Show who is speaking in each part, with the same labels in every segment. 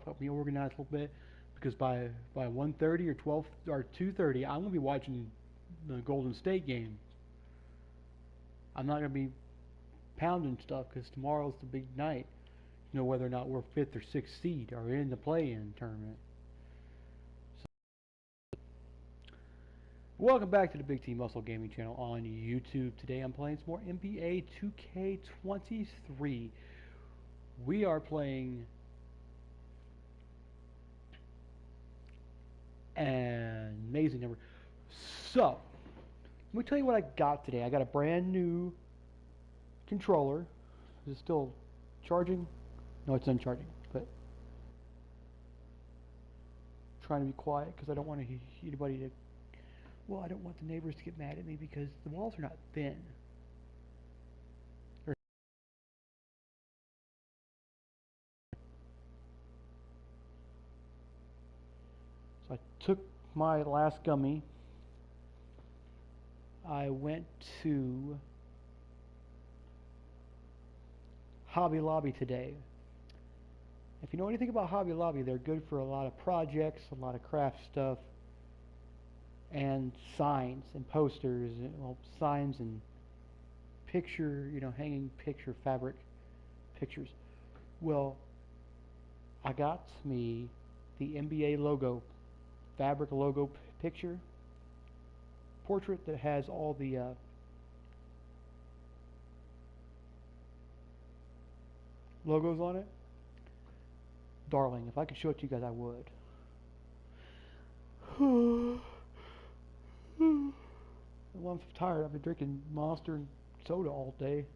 Speaker 1: help me organize a little bit, because by 1:30 or 12 or 2:30, I'm gonna be watching the Golden State game. I'm not gonna be pounding stuff because tomorrow's the big night. You know whether or not we're fifth or sixth seed or in the play-in tournament. Welcome back to the Big T Muscle Gaming channel on YouTube. Today I'm playing some more NBA 2K23. We are playing an amazing number. So, let me tell you what I got today. I got a brand new controller. Is it still charging? No, it's uncharging, but I'm trying to be quiet because I don't want anybody to. Well, I don't want the neighbors to get mad at me because the walls are not thin. So I took my last gummy. I went to Hobby Lobby today. If you know anything about Hobby Lobby, they're good for a lot of projects, a lot of craft stuff, and signs and posters, well, signs and picture, hanging picture fabric pictures. Well, I got me the NBA logo, fabric logo picture portrait that has all the logos on it. Darling, if I could show it to you guys, I would. Well, I'm tired. I've been drinking Monster and soda all day.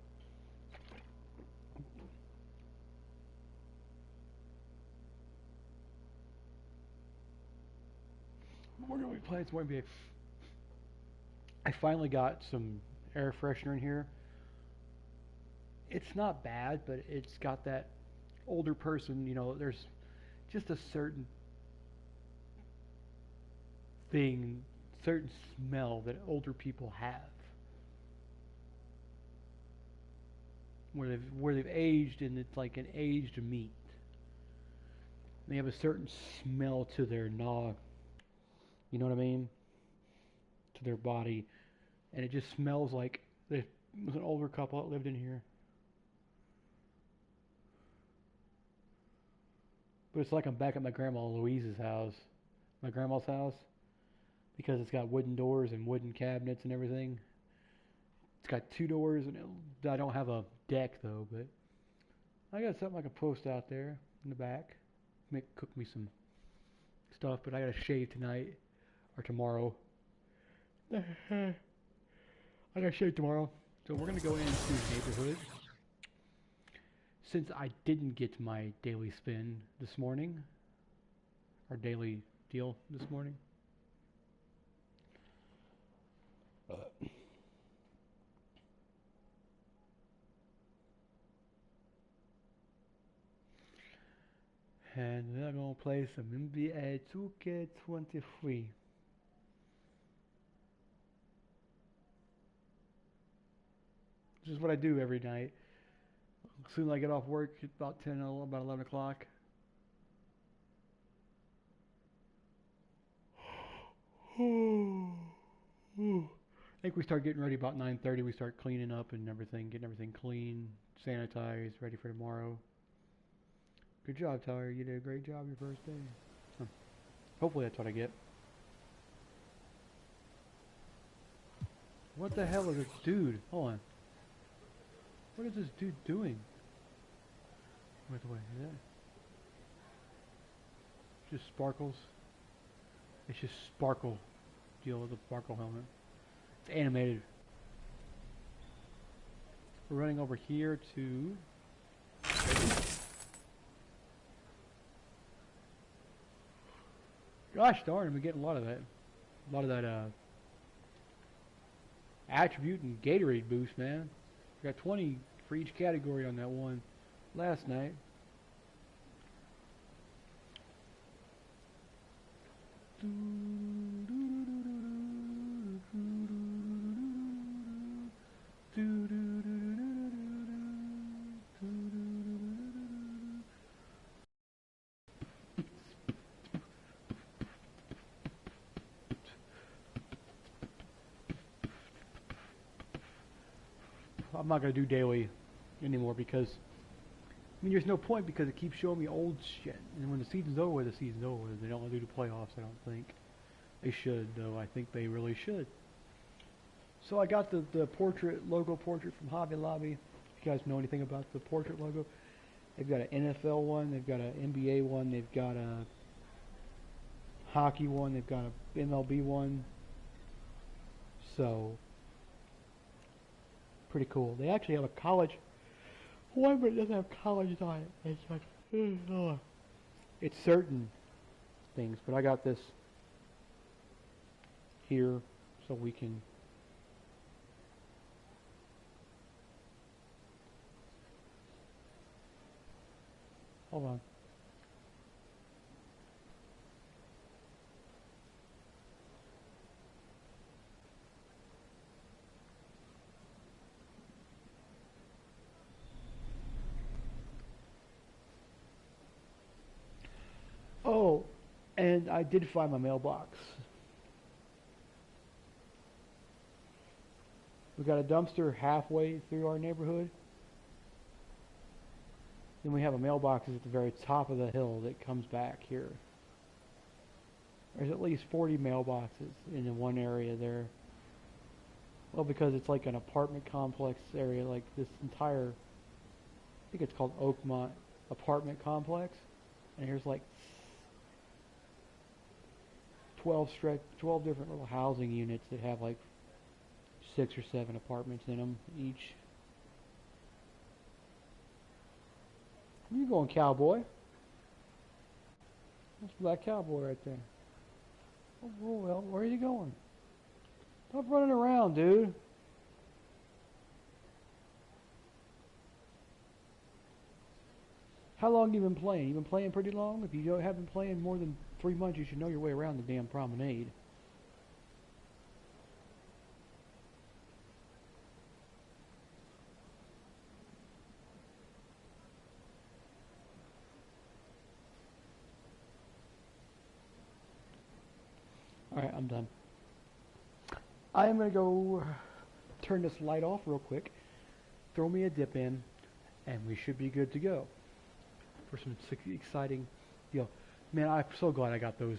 Speaker 1: We're going to be playing some NBA. I finally got some air freshener in here. It's not bad, but it's got that older person, there's just a certain thing, certain smell that older people have. Where they've aged and it's like an aged meat. They have a certain smell to their nog. You know what I mean? To their body. And it just smells like there was an older couple that lived in here. But it's like I'm back at my grandma Louise's house. My grandma's house. Because it's got wooden doors and wooden cabinets and everything. It's got two doors and I don't have a deck though, but I got something I can post out there in the back. Cook me some stuff, but I gotta shave tonight or tomorrow. I gotta shave tomorrow. So we're gonna go into the neighborhood. Since I didn't get my daily spin this morning, or daily deal this morning. And then I'm gonna play some NBA 2K23. This is what I do every night. As soon as I get off work, about 11 o'clock. I think we start getting ready about 9:30. We start cleaning up and everything, getting everything clean, sanitized, ready for tomorrow. Good job, Tyler. You did a great job your first day. Huh. Hopefully that's what I get. What the hell is this dude? Hold on. What is this dude doing? Wait, is that? Just sparkles. It's just sparkle. Deal with the sparkle helmet. It's animated. We're running over here to. Gosh darn, we're getting a lot of that. A lot of that attribute and Gatorade boost, man. We got 20 for each category on that one last night. I'm not gonna do daily anymore because I mean there's no point because it keeps showing me old shit. And when the season's over, the season's over. They don't want to do the playoffs. I don't think they should, though. I think they really should. So I got the logo portrait from Hobby Lobby. If you guys know anything about the portrait logo, they've got an NFL one, they've got an NBA one, they've got a hockey one, they've got a MLB one. So pretty cool. They actually have a college one, but it doesn't have college on it. It's like it's certain things, but I got this here so we can hold on. Oh, and I did find my mailbox. We got a dumpster halfway through our neighborhood. Then we have a mailbox at the very top of the hill that comes back here. There's at least 40 mailboxes in one area there. Well, because it's like an apartment complex area, like this entire, I think it's called Oakmont apartment complex. And here's like 12 different little housing units that have like 6 or 7 apartments in them each. Where you going, cowboy? That's Black Cowboy right there. Oh, well, where are you going? Stop running around, dude. How long have you been playing? You been playing pretty long? If you haven't been playing more than 3 months, you should know your way around the damn promenade. Alright, I'm done. I am going to go turn this light off real quick, throw me a dip in, and we should be good to go for some exciting deal. Man, I'm so glad I got those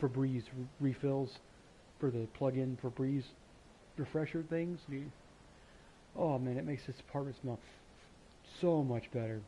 Speaker 1: Febreze refills for the plug-in Febreze refresher things. Oh man, it makes this apartment smell so much better.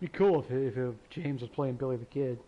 Speaker 1: Be cool if James was playing Billy the Kid.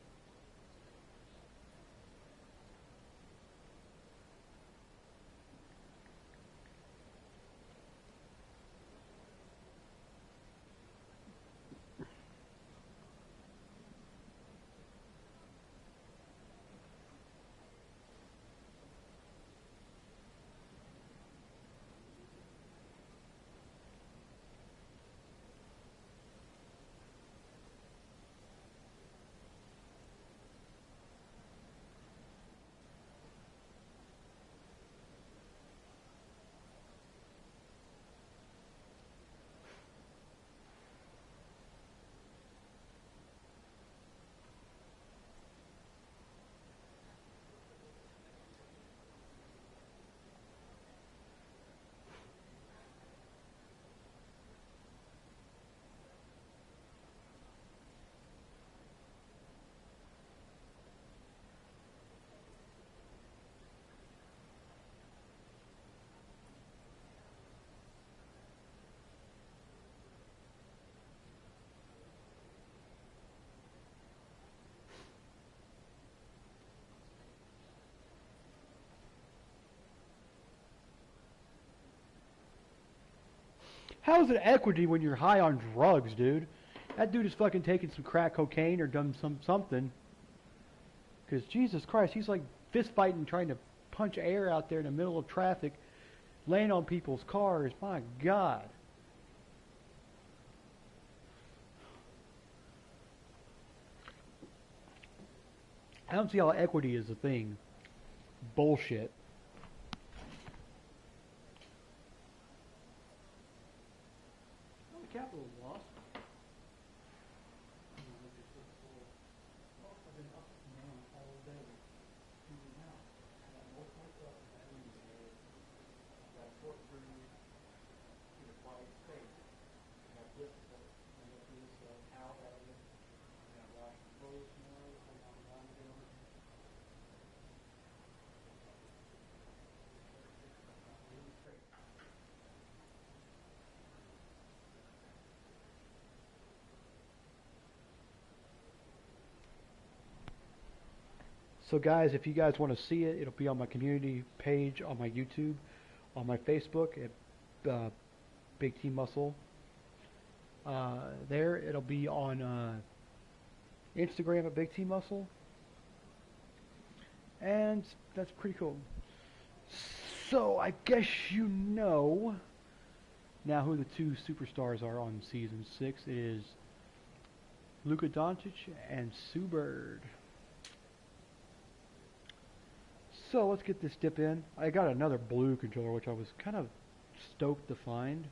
Speaker 1: How is it equity when you're high on drugs, dude? That dude is fucking taking some crack cocaine or done something. Because Jesus Christ, he's like fist fighting, trying to punch air out there in the middle of traffic, laying on people's cars. My God. I don't see how equity is a thing. Bullshit. Oh, the Capitals lost. I've been up and down all day. Now, I got more points up than I need today. I've got to sort through the quiet space. I got this stuff. I got this towel out of it. I got to wash my clothes tomorrow. I'm on the line again. So guys, if you guys want to see it, it'll be on my community page, on my YouTube, on my Facebook at Big T Muscle. There, it'll be on Instagram at Big T Muscle. And that's pretty cool. So I guess you know now who the two superstars are on Season 6. It is Luka Doncic and Sue Bird. So let's get this dip in. I got another blue controller, which I was kind of stoked to find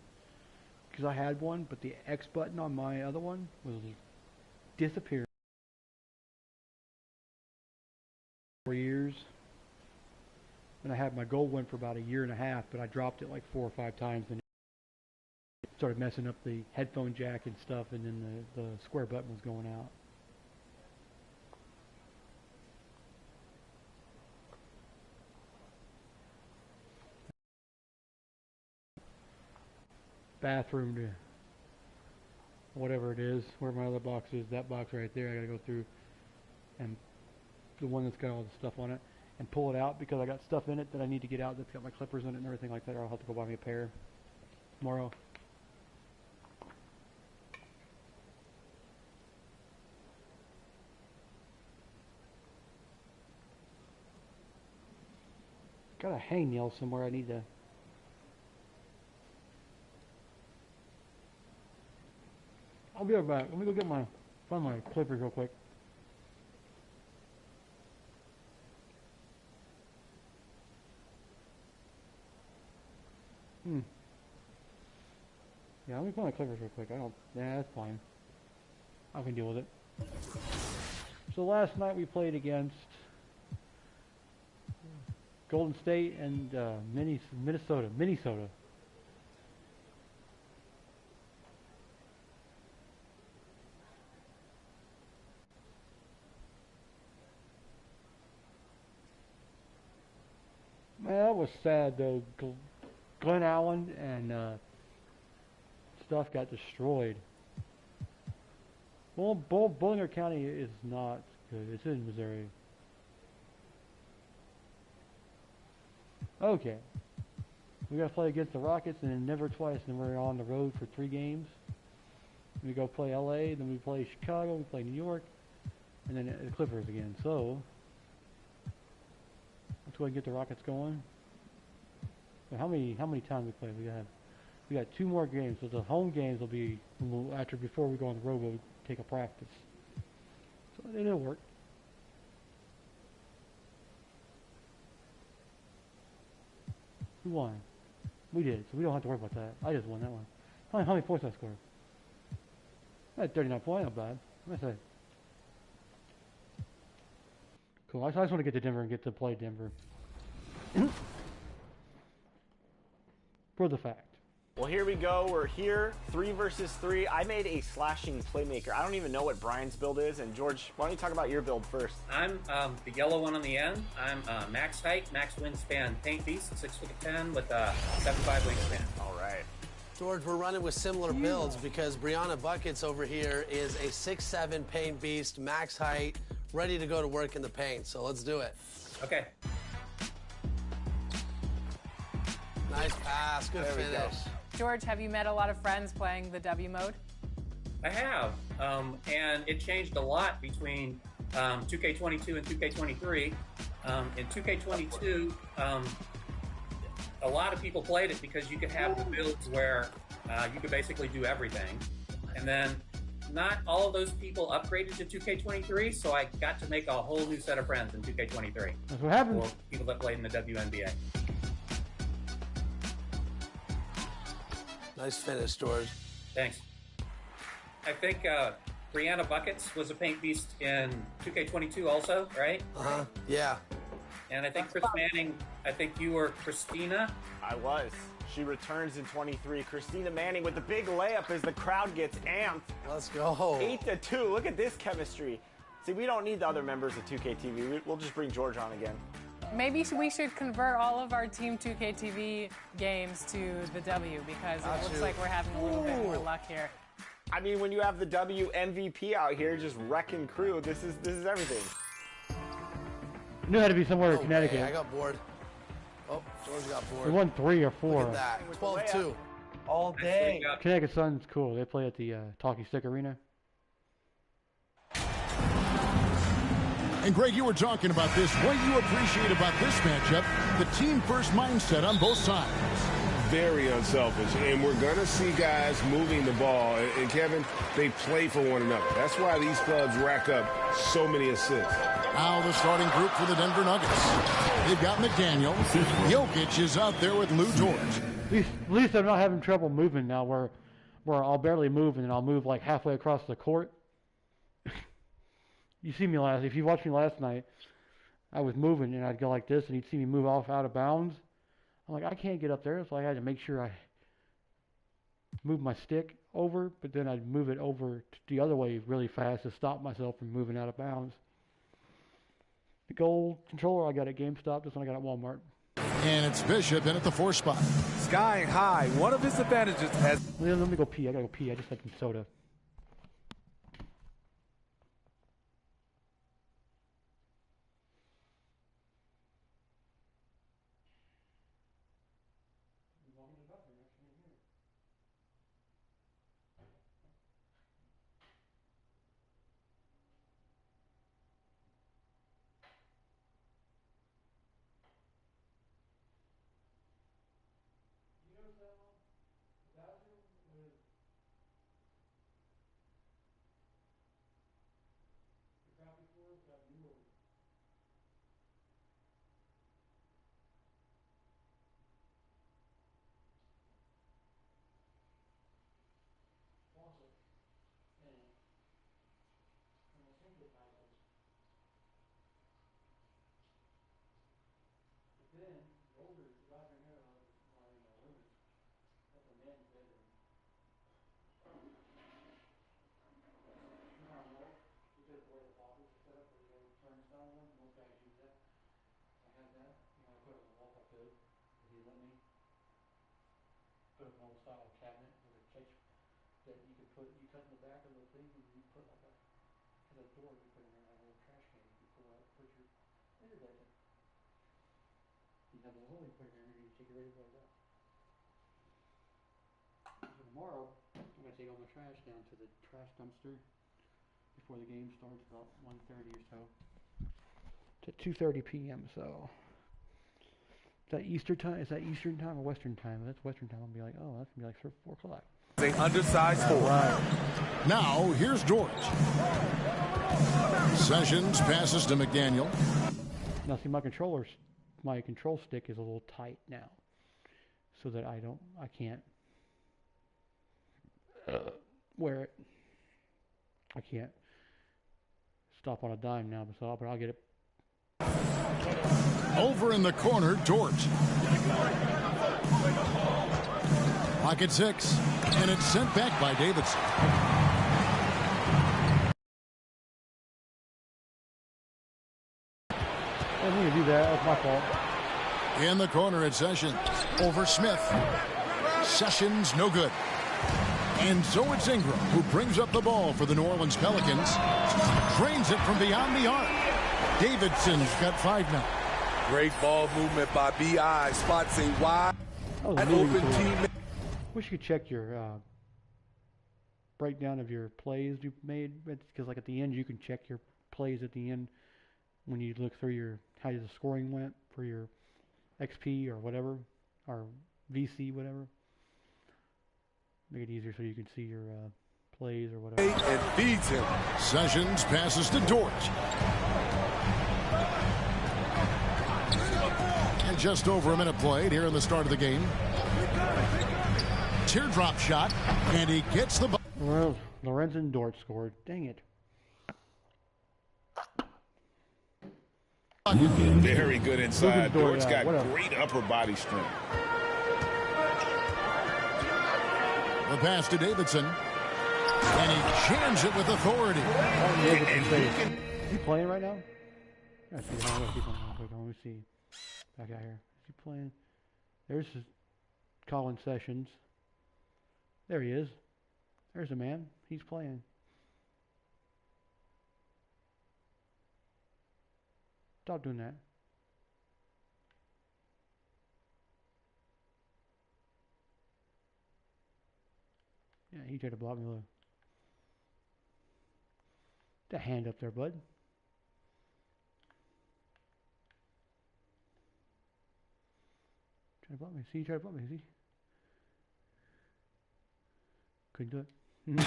Speaker 1: because I had one, but the X button on my other one was disappearing for years. And I had my gold one for about a year and a half, but I dropped it like 4 or 5 times and it started messing up the headphone jack and stuff, and then the square button was going out. Bathroom to whatever it is, where my other box is, that box right there, I gotta go through and the one that's got all the stuff on it and pull it out because I got stuff in it that I need to get out that's got my clippers in it and everything like that, or I'll have to go buy me a pair tomorrow. Got a hangnail somewhere I need to. I'll be right back. Let me go find my clippers real quick. Yeah, let me find my clippers real quick. Yeah, that's fine. I can deal with it. So last night we played against Golden State and Minnesota. Man, that was sad though. Glen Allen and stuff got destroyed. Well, Bolinger County is not good. It's in Missouri. Okay. We got to play against the Rockets and then never twice. And we're on the road for 3 games. We go play LA, then we play Chicago, we play New York, and then the Clippers again. So let's go ahead and get the Rockets going. So how many times we play? We got 2 more games. So the home games will be before we go on the road. We'll take a practice. So it'll work. Who won? We did, so we don't have to worry about that. I just won that one. How many points I scored? I had 39 points, not bad. What did I say? Cool, I just want to get to Denver and get to play Denver. For the fact.
Speaker 2: Well, here we go. We're here, 3 versus 3. I made a slashing playmaker. I don't even know what Brian's build is. And George, why don't you talk about your build first?
Speaker 3: I'm the yellow one on the end. I'm max height, max wingspan paint beast, 6'10" with a 7'5" wingspan.
Speaker 2: All right.
Speaker 4: George, we're running with similar builds because Brianna Buckets over here is a 6'7" paint beast, max height, ready to go to work in the paint. So let's do it.
Speaker 3: Okay.
Speaker 4: Nice pass, good finish.
Speaker 5: George, have you met a lot of friends playing the W mode?
Speaker 3: I have, and it changed a lot between 2K22 and 2K23. In 2K22, a lot of people played it because you could have the builds where you could basically do everything. And then not all of those people upgraded to 2K23, so I got to make a whole new set of friends in 2K23.
Speaker 1: That's what happened.
Speaker 3: Well, people that played in the WNBA.
Speaker 4: Nice finish, George.
Speaker 3: Thanks. I think Brianna Buckets was a paint beast in 2K22 also, right?
Speaker 4: Uh-huh. Yeah.
Speaker 3: And I think Chris Manning, I think you were Christina.
Speaker 2: I was. She returns in 23. Christina Manning with the big layup as the crowd gets amped.
Speaker 4: Let's go.
Speaker 2: 8-2. Look at this chemistry. See, we don't need the other members of 2K TV. We'll just bring George on again.
Speaker 5: Maybe we should convert all of our Team 2K TV games to the W because it looks like we're having a little bit more luck here.
Speaker 2: I mean, when you have the W MVP out here just wrecking crew, this is everything.
Speaker 1: I knew it had to be somewhere in Connecticut.
Speaker 4: Man, I got bored. Oh, George got bored.
Speaker 1: We won 3 or 4.
Speaker 4: Look at that. 12-2.
Speaker 6: All day.
Speaker 1: Connecticut Sun's cool. They play at the Talkie Stick Arena.
Speaker 7: And Greg, you were talking about this. What you appreciate about this matchup, the team-first mindset on both sides.
Speaker 8: Very unselfish, and we're going to see guys moving the ball. And Kevin, they play for one another. That's why these clubs rack up so many assists.
Speaker 7: Now the starting group for the Denver Nuggets. They've got McDaniel. Jokic is out there with Lou George.
Speaker 1: At least I'm not having trouble moving now where I'll barely move and then I'll move like halfway across the court. You see me if you watched me last night, I was moving and I'd go like this and you'd see me move off out of bounds. I'm like, I can't get up there, so I had to make sure I move my stick over, but then I'd move it over the other way really fast to stop myself from moving out of bounds. The gold controller I got at GameStop, this one I got at Walmart.
Speaker 7: And it's Bishop in at the 4 spot.
Speaker 6: Sky high. One of his advantages has.
Speaker 1: Let me go pee. I gotta go pee. I just had some soda. Put up an old style cabinet with a catch that you cut in the back of the thing and you put like a door you put in there, like a little trash can you can pull out, put your internet in. You have a hole you put in there and you take your razor blade out. So tomorrow I'm gonna take all my trash down to the trash dumpster before the game starts about 1:30 or so. To 2:30 p.m. So. Is that Eastern time? Is that Eastern time or Western time? If that's Western time, I'll be like, oh, that's gonna be like 4 o'clock.
Speaker 6: An undersized forward.
Speaker 7: Right. Now here's George. Sessions passes to McDaniel.
Speaker 1: Now see, my control stick is a little tight now, so that I can't wear it. I can't stop on a dime now, but I'll get it.
Speaker 7: Over in the corner, George. Pocket 6, and it's sent back by Davidson.
Speaker 1: I didn't do that. That was my fault.
Speaker 7: In the corner at Sessions. Over Smith. Sessions, no good. And so it's Ingram who brings up the ball for the New Orleans Pelicans. Drains it from beyond the arc. Davidson's got 5 now.
Speaker 6: Great ball movement by B.I. Spots a wide and open team.
Speaker 1: Wish you could check your breakdown of your plays you made, because like at the end you can check your plays at the end when you look through how the scoring went for your XP or whatever, or VC, whatever. Make it easier so you can see your plays or whatever.
Speaker 6: And feeds him.
Speaker 7: Sessions passes to Dort. And just over a minute played here in the start of the game. Teardrop shot, and he gets the ball.
Speaker 1: Well, Lorenzen Dort scored. Dang it.
Speaker 8: Very good inside. Dort's got
Speaker 1: whatever.
Speaker 8: great upper body strength.
Speaker 7: The pass to Davidson. And he jams it with authority.
Speaker 8: And
Speaker 1: Is he playing right now? Let me see. Back out here. Is he playing? There's Colin Sessions. There he is. There's a man. He's playing. Stop doing that. Yeah, he tried to block me. Look. That hand up there, bud. Trying to block me. See, he tried to block me. See? Couldn't do it.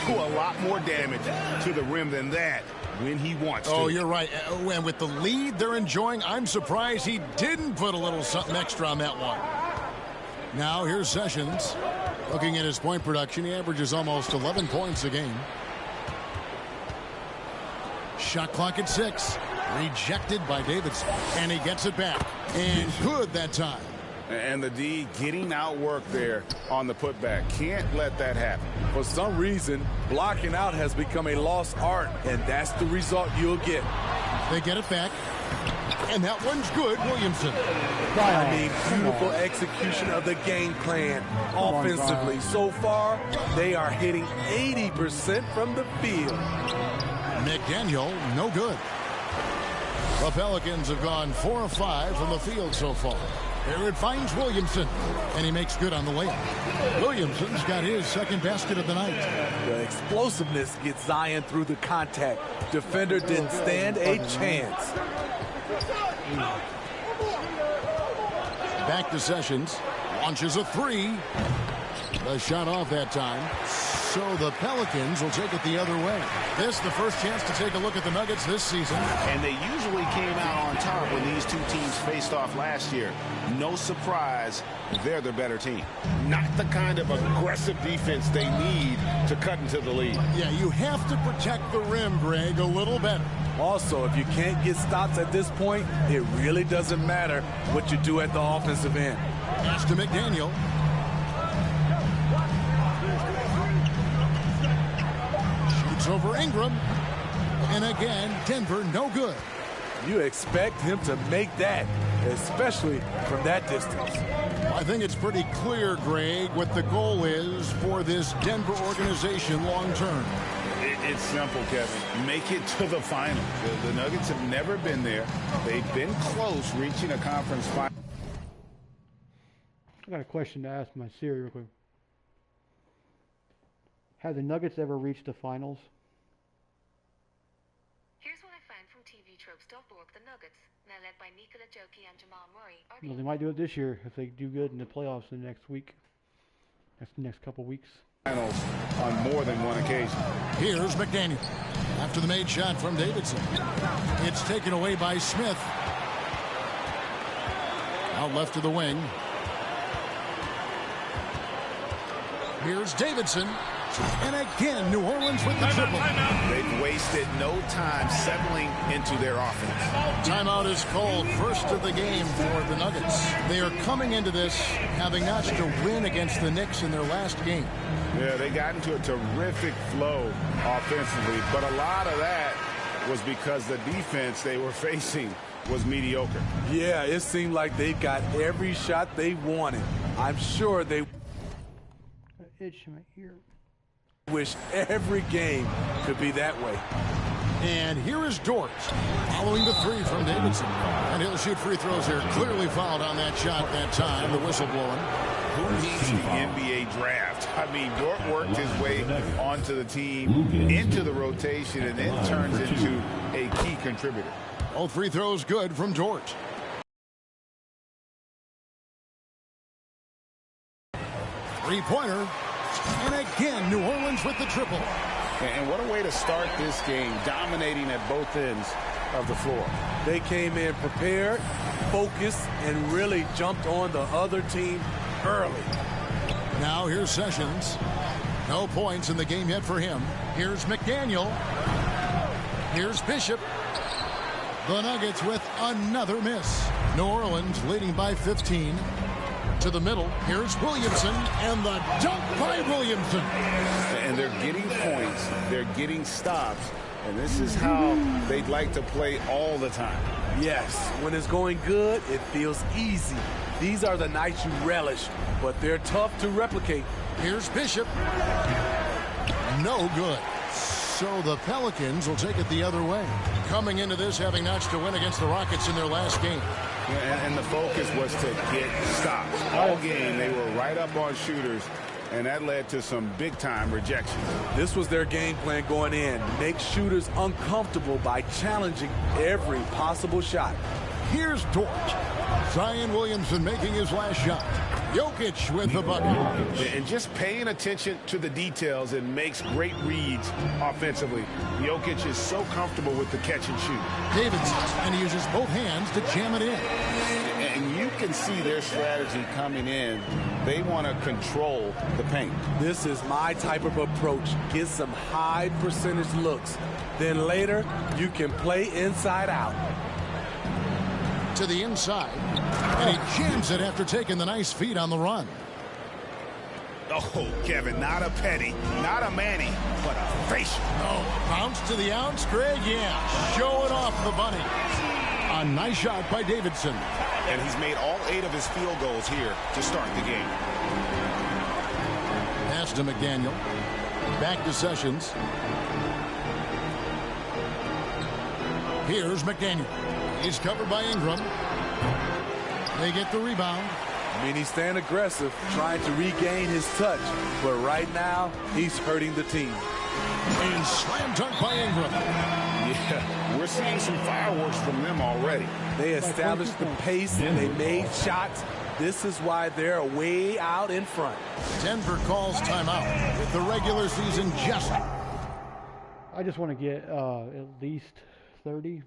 Speaker 8: do a lot more damage to the rim than that when he wants to.
Speaker 7: Oh, you're right. And with the lead they're enjoying, I'm surprised he didn't put a little something extra on that one. Now here's Sessions. Looking at his point production, he averages almost 11 points a game. Shot clock at 6. Rejected by Davidson. And he gets it back. And good that time.
Speaker 8: And the D getting outworked there on the putback. Can't let that happen.
Speaker 6: For some reason, blocking out has become a lost art, and that's the result you'll get.
Speaker 7: They get it back. And that one's good, Williamson.
Speaker 6: I mean, beautiful execution of the game plan offensively. So far, they are hitting 80% from the field.
Speaker 7: McDaniel, no good. The Pelicans have gone 4 of 5 from the field so far. There it finds Williamson, and he makes good on the layup. Williamson's got his second basket of the night.
Speaker 6: The explosiveness gets Zion through the contact. Defender didn't stand a chance.
Speaker 7: Back to Sessions. Launches a 3. The shot off that time. So the Pelicans will take it the other way. This the first chance to take a look at the Nuggets this season.
Speaker 8: And they usually came out on top when these two teams faced off last year. No surprise, they're the better team. Not the kind of aggressive defense they need to cut into the lead.
Speaker 7: Yeah, you have to protect the rim, Greg, a little better.
Speaker 6: Also, if you can't get stops at this point, it really doesn't matter what you do at the offensive end.
Speaker 7: Pass to McDaniel. Shoots over Ingram. And again, Denver no good.
Speaker 6: You expect him to make that, especially from that distance.
Speaker 7: I think it's pretty clear, Greg, what the goal is for this Denver organization long term.
Speaker 8: It's simple, Kevin. Make it to the finals. The Nuggets have never been there. They've been close reaching a conference final.
Speaker 1: I got a question to ask my Siri real quick. Have the Nuggets ever reached the finals?
Speaker 9: Here's what I found from TVTropes.org. The Nuggets, now led by Nikola Jokic and Jamal Murray, are
Speaker 1: Well, they might do it this year if they do good in the playoffs in the next week. That's the next couple weeks.
Speaker 8: Finals on more than one occasion.
Speaker 7: Here's McDaniel. After the made shot from Davidson. It's taken away by Smith. Out left to the wing. Here's Davidson. And again, New Orleans with the triple.
Speaker 8: They've wasted no time settling into their offense.
Speaker 7: Timeout is called, first of the game for the Nuggets. They are coming into this having notched a win against the Knicks in their last game.
Speaker 8: Yeah, they got into a terrific flow offensively, but a lot of that was because the defense they were facing was mediocre.
Speaker 6: Yeah, it seemed like they got every shot they wanted. I'm sure they
Speaker 1: Itch in my ear.
Speaker 6: wish every game could be that way.
Speaker 7: And here is Dort following the 3 from Davidson. And he'll shoot free throws here. Clearly fouled on that shot that time, the whistle blowing.
Speaker 8: Who needs the NBA draft? I mean, Dort worked his way onto the team, into the rotation, and then turns into a key contributor.
Speaker 7: All free throws good from Dort. Three-pointer. And again, New Orleans with the triple.
Speaker 8: And what a way to start this game, dominating at both ends of the floor.
Speaker 6: They came in prepared, focused, and really jumped on the other team early.
Speaker 7: Now here's Sessions. No points in the game yet for him. Here's McDaniel. Here's Bishop. The Nuggets with another miss. New Orleans leading by 15. To the middle. Here's Williamson. And the dunk by Williamson.
Speaker 8: And they're getting points. They're getting stops. And this is how they'd like to play all the time.
Speaker 6: Yes, when it's going good, it feels easy. These are the nights you relish, but they're tough to replicate.
Speaker 7: Here's Bishop. No good. So the Pelicans will take it the other way. Coming into this having notched to win against the Rockets in their last game.
Speaker 8: And the focus was to get stops. All game, they were right up on shooters, and that led to some big-time rejections.
Speaker 6: This was their game plan going in. Make shooters uncomfortable by challenging every possible shot.
Speaker 7: Here's Dort. Zion Williamson making his last shot. Jokic with the bucket.
Speaker 8: And just paying attention to the details and makes great reads offensively. Jokic is so comfortable with the catch and shoot.
Speaker 7: Davidson, and he uses both hands to jam it in.
Speaker 8: And you can see their strategy coming in. They want to control the paint.
Speaker 6: This is my type of approach. Get some high percentage looks. Then later, you can play inside out.
Speaker 7: To the inside, and he jams it after taking the nice feed on the run.
Speaker 8: Oh, Kevin, not a petty, not a Manny, but a facial.
Speaker 7: Oh, bounce to the ounce, Greg, yeah. Showing off the bunny. A nice shot by Davidson.
Speaker 8: And he's made all 8 of his field goals here to start the game.
Speaker 7: Pass to McDaniel. Back to Sessions. Here's McDaniel. He's covered by Ingram. They get the rebound.
Speaker 6: I mean, he's staying aggressive, trying to regain his touch. But right now, he's hurting the team.
Speaker 7: And slam dunk by Ingram.
Speaker 8: Yeah, we're seeing some fireworks from them already.
Speaker 6: They established the pace and they made shots. This is why they're way out in front.
Speaker 7: Denver calls timeout with the regular season just.
Speaker 1: I just want to get at least 30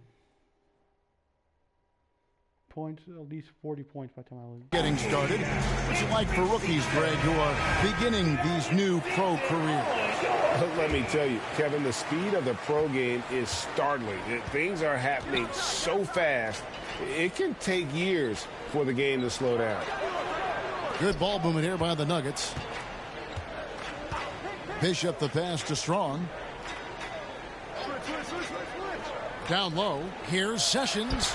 Speaker 1: points, at least 40 points by the time I leave.
Speaker 7: Getting started. What's it like for rookies, Greg, who are beginning these new pro careers?
Speaker 8: Let me tell you, Kevin, the speed of the pro game is startling. Things are happening so fast, it can take years for the game to slow down.
Speaker 7: Good ball movement here by the Nuggets. Bishop the pass to Strong. Down low. Here's Sessions.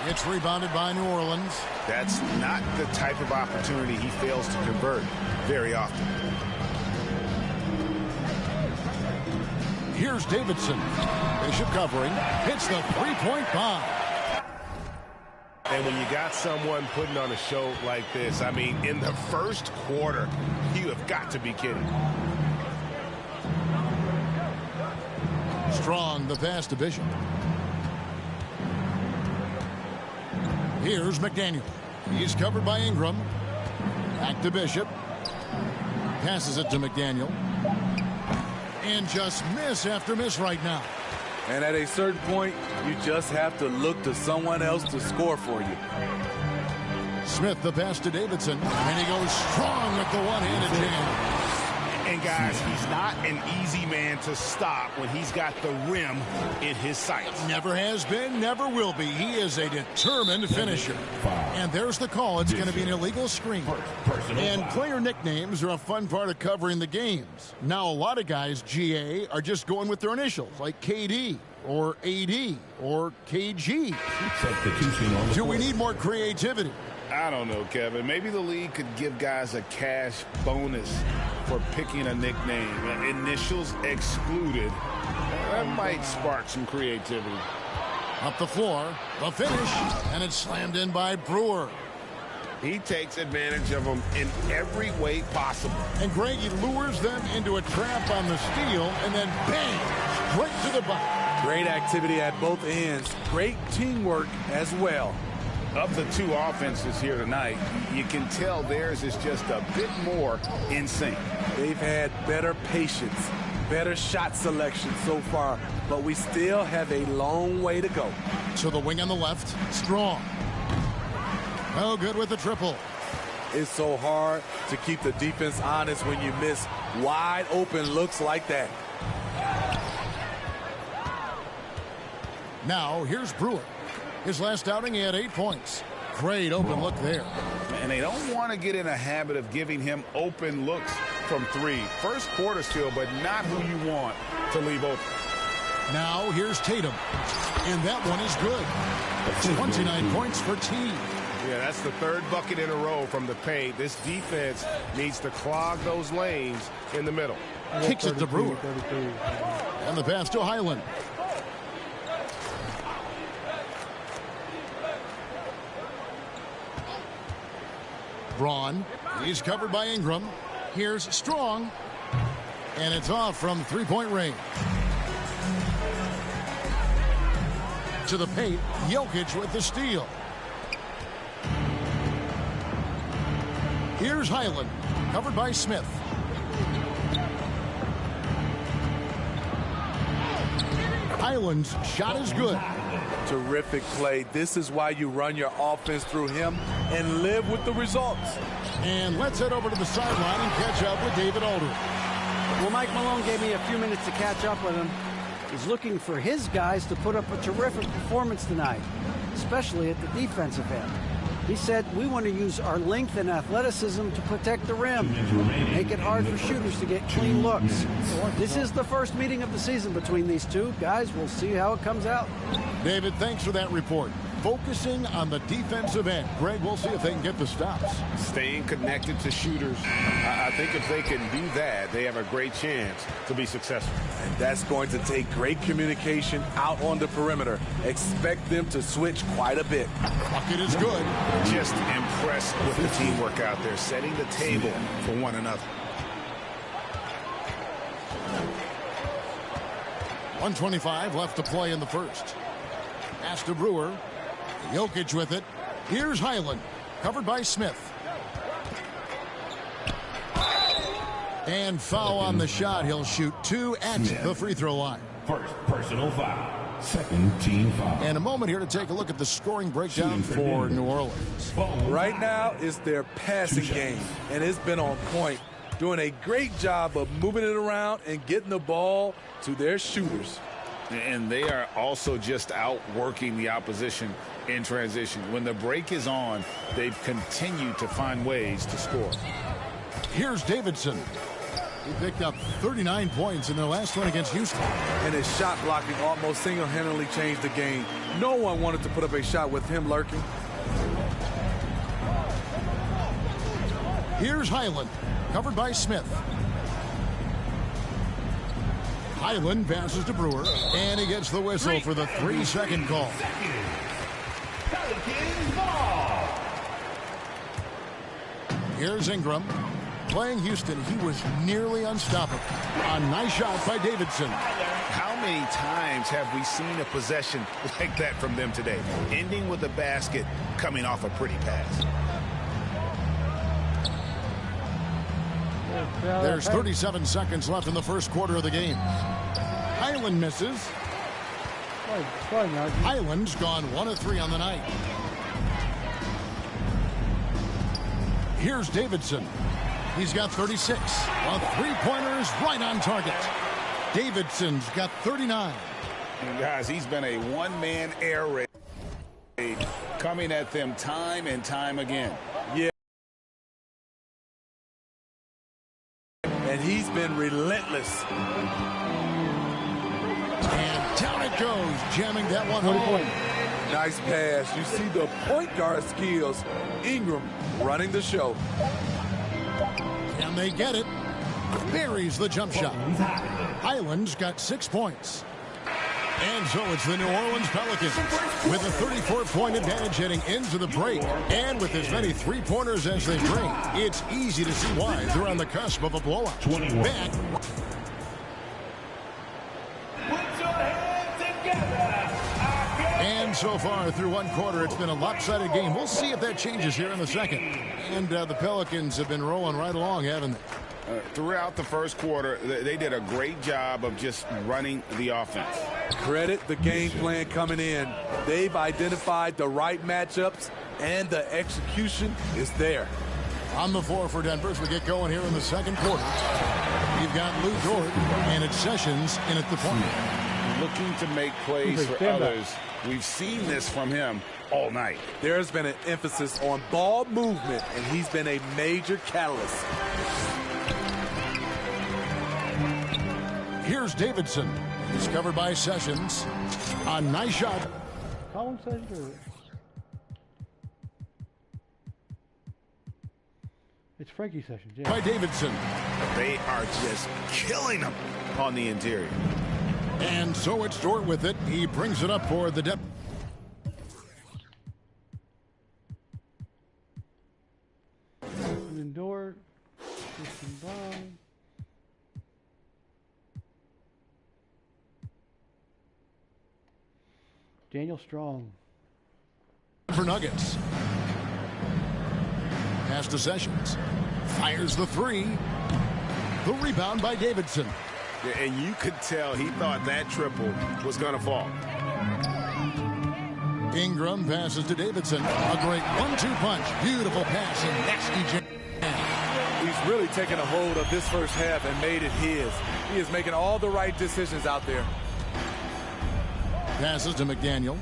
Speaker 7: It's rebounded by New Orleans.
Speaker 8: That's not the type of opportunity he fails to convert very often.
Speaker 7: Here's Davidson. Bishop covering. Hits the three-point bomb.
Speaker 8: And when you got someone putting on a show like this, I mean, in the first quarter, you have got to be kidding.
Speaker 7: Strong the pass to Bishop. Here's McDaniel. He's covered by Ingram. Back to Bishop. Passes it to McDaniel. And just miss after miss right now.
Speaker 6: And at a certain point, you just have to look to someone else to score for you.
Speaker 7: Smith the pass to Davidson. And he goes strong with the one-handed jam.
Speaker 8: And guys, he's not an easy man to stop when he's got the rim in his sights.
Speaker 7: Never has been, never will be. He is a determined finisher. And there's the call. It's going to be an illegal screen. And player nicknames are a fun part of covering the games. Now, a lot of guys, GA, are just going with their initials, like KD or AD or KG. Do we need more creativity?
Speaker 8: I don't know, Kevin. Maybe the league could give guys a cash bonus for picking a nickname. Initials excluded. That might spark some creativity.
Speaker 7: Up the floor, the finish, and it's slammed in by Brewer.
Speaker 8: He takes advantage of them in every way possible.
Speaker 7: And Greg, he lures them into a trap on the steal, and then bang, straight to the bucket.
Speaker 6: Great activity at both ends. Great teamwork as well.
Speaker 8: Of the two offenses here tonight, you can tell theirs is just a bit more in sync.
Speaker 6: They've had better patience. better shot selection so far, but we still have a long way to go.
Speaker 7: To the wing on the left, Strong. No good with the triple.
Speaker 6: It's so hard to keep the defense honest when you miss wide open looks like that.
Speaker 7: Now, here's Brewer. His last outing, he had 8 points. Great open look there.
Speaker 8: And they don't want to get in a habit of giving him open looks from 3. First quarter still, but not who you want to leave open.
Speaker 7: Now, here's Tatum. And that one is good. 29 points for T.
Speaker 8: Yeah, that's the 3rd bucket in a row from the paint. This defense needs to clog those lanes in the middle.
Speaker 7: Kicks it to Brewer.
Speaker 1: 33.
Speaker 7: And the pass to Highland. Braun. He's covered by Ingram. Here's Strong. And it's off from three-point range. To the paint, Jokic with the steal. Here's Highland, covered by Smith. Highland's shot is good.
Speaker 6: Terrific play. This is why you run your offense through him and live with the results.
Speaker 7: And let's head over to the sideline and catch up with David Aldridge.
Speaker 10: Well, Mike Malone gave me a few minutes to catch up with him. He's looking for his guys to put up a terrific performance tonight, especially at the defensive end. He said, we want to use our length and athleticism to protect the rim, make it hard for shooters to get clean looks. This is the first meeting of the season between these two. Guys, we'll see how it comes out.
Speaker 7: David, thanks for that report. Focusing on the defensive end. Greg, we'll see if they can get the stops.
Speaker 8: Staying connected to shooters. I think if they can do that, they have a great chance to be successful.
Speaker 6: And that's going to take great communication out on the perimeter. Expect them to switch quite a bit.
Speaker 7: Bucket is good.
Speaker 8: Just impressed with the teamwork out there, setting the table for one another.
Speaker 7: 1:25 left to play in the first. Pass to Brewer. Jokic with it. Here's Highland, covered by Smith. And foul on the shot. He'll shoot 2 at the free throw line.
Speaker 11: First personal foul. Second team foul.
Speaker 7: And a moment here to take a look at the scoring breakdown for New Orleans.
Speaker 6: Right now, it's their passing game, and it's been on point. Doing a great job of moving it around and getting the ball to their shooters.
Speaker 8: And they are also just outworking the opposition in transition. When the break is on, they've continued to find ways to score.
Speaker 7: Here's Davidson. He picked up 39 points in their last one against Houston.
Speaker 6: And his shot blocking almost single-handedly changed the game. No one wanted to put up a shot with him lurking.
Speaker 7: Here's Highland, covered by Smith. Highland passes to Brewer, and he gets the whistle for the 3-second call. Here's Ingram. Playing Houston, he was nearly unstoppable. A nice shot by Davidson.
Speaker 8: How many times have we seen a possession like that from them today? Ending with a basket, coming off a pretty pass.
Speaker 7: There's 37 seconds left in the first quarter of the game. Highland misses. Highland's gone 1 of 3 on the night. Here's Davidson. He's got 36. A three-pointer is right on target. Davidson's got 39.
Speaker 8: And guys, he's been a one-man air raid coming at them time and time again.
Speaker 6: Yeah. And he's been relentless.
Speaker 7: And down it goes, jamming that one home.
Speaker 6: Nice pass. You see the point guard skills. Ingram running the show.
Speaker 7: And they get it. Buries the jump shot. Highland's got 6 points. And so it's the New Orleans Pelicans with a 34-point advantage heading into the break. And with as many three-pointers as they bring, it's easy to see why they're on the cusp of a blowout. Back. And so far through one quarter, it's been a lopsided game. We'll see if that changes here in the second. And the Pelicans have been rolling right along, haven't they?
Speaker 8: Throughout the first quarter, they did a great job of just running the offense.
Speaker 6: Credit the game plan coming in. They've identified the right matchups, and the execution is there.
Speaker 7: On the floor for Denver as we get going here in the second quarter. We've got Lou Dort and it's Sessions in at the point.
Speaker 8: Looking to make plays for others. We've seen this from him all night.
Speaker 6: There's been an emphasis on ball movement, and he's been a major catalyst.
Speaker 7: Here's Davidson. He's covered by Sessions. A nice shot.
Speaker 1: Colin says it's Frankie Sessions. Yeah.
Speaker 7: By Davidson.
Speaker 8: They are just killing him on the interior.
Speaker 7: And so it's Dort with it. He brings it up for the depth.
Speaker 1: And Dort. Brown. Daniel Strong.
Speaker 7: For Nuggets. Pass to Sessions. Fires the three. The rebound by Davidson.
Speaker 8: Yeah, and you could tell he thought that triple was going to fall.
Speaker 7: Ingram passes to Davidson. A great 1-2 punch. Beautiful pass and nasty jam.
Speaker 6: He's really taken a hold of this first half and made it his. He is making all the right decisions out there.
Speaker 7: Passes to McDaniel.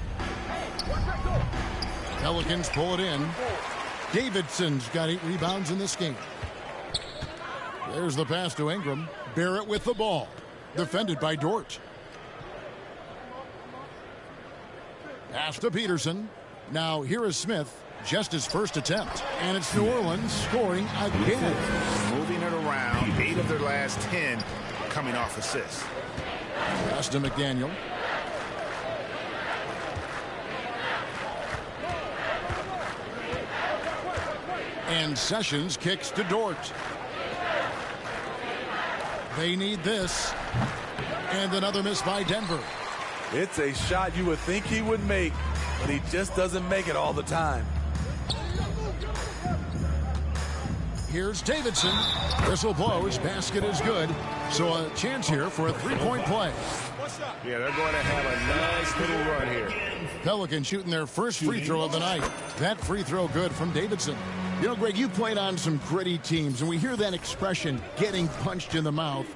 Speaker 7: Pelicans pull it in. Davidson's got 8 rebounds in this game. There's the pass to Ingram. Barrett with the ball. Defended by Dort. Pass to Peterson. Now here is Smith. Just his first attempt. And it's New Orleans scoring again.
Speaker 8: Moving it around. 8 of their last 10 coming off assists.
Speaker 7: Pass to McDaniel. And Sessions kicks to Dort. They need this. And another miss by Denver.
Speaker 6: It's a shot you would think he would make, but he just doesn't make it all the time.
Speaker 7: Here's Davidson. Whistle blows. Basket is good. So a chance here for a three-point play.
Speaker 8: Yeah, they're going to have a nice little run here.
Speaker 7: Pelicans shooting their first free throw of the night. That free throw good from Davidson. You know, Greg, you played on some gritty teams, and we hear that expression, getting punched in the mouth,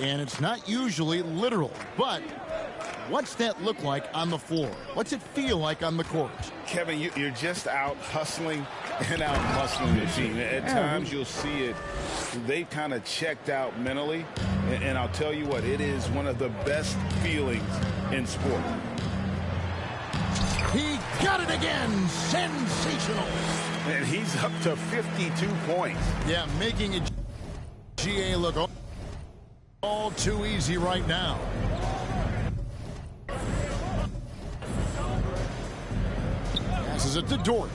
Speaker 7: and it's not usually literal. But what's that look like on the floor? What's it feel like on the court?
Speaker 8: Kevin, you're just out hustling and out muscling the team. At times you'll see it. They've kind of checked out mentally, and I'll tell you what, it is one of the best feelings in sport.
Speaker 7: He got it again. Sensational.
Speaker 8: And he's up to 52 points.
Speaker 7: Yeah, making it GA look all too easy right now. Passes it to Dort.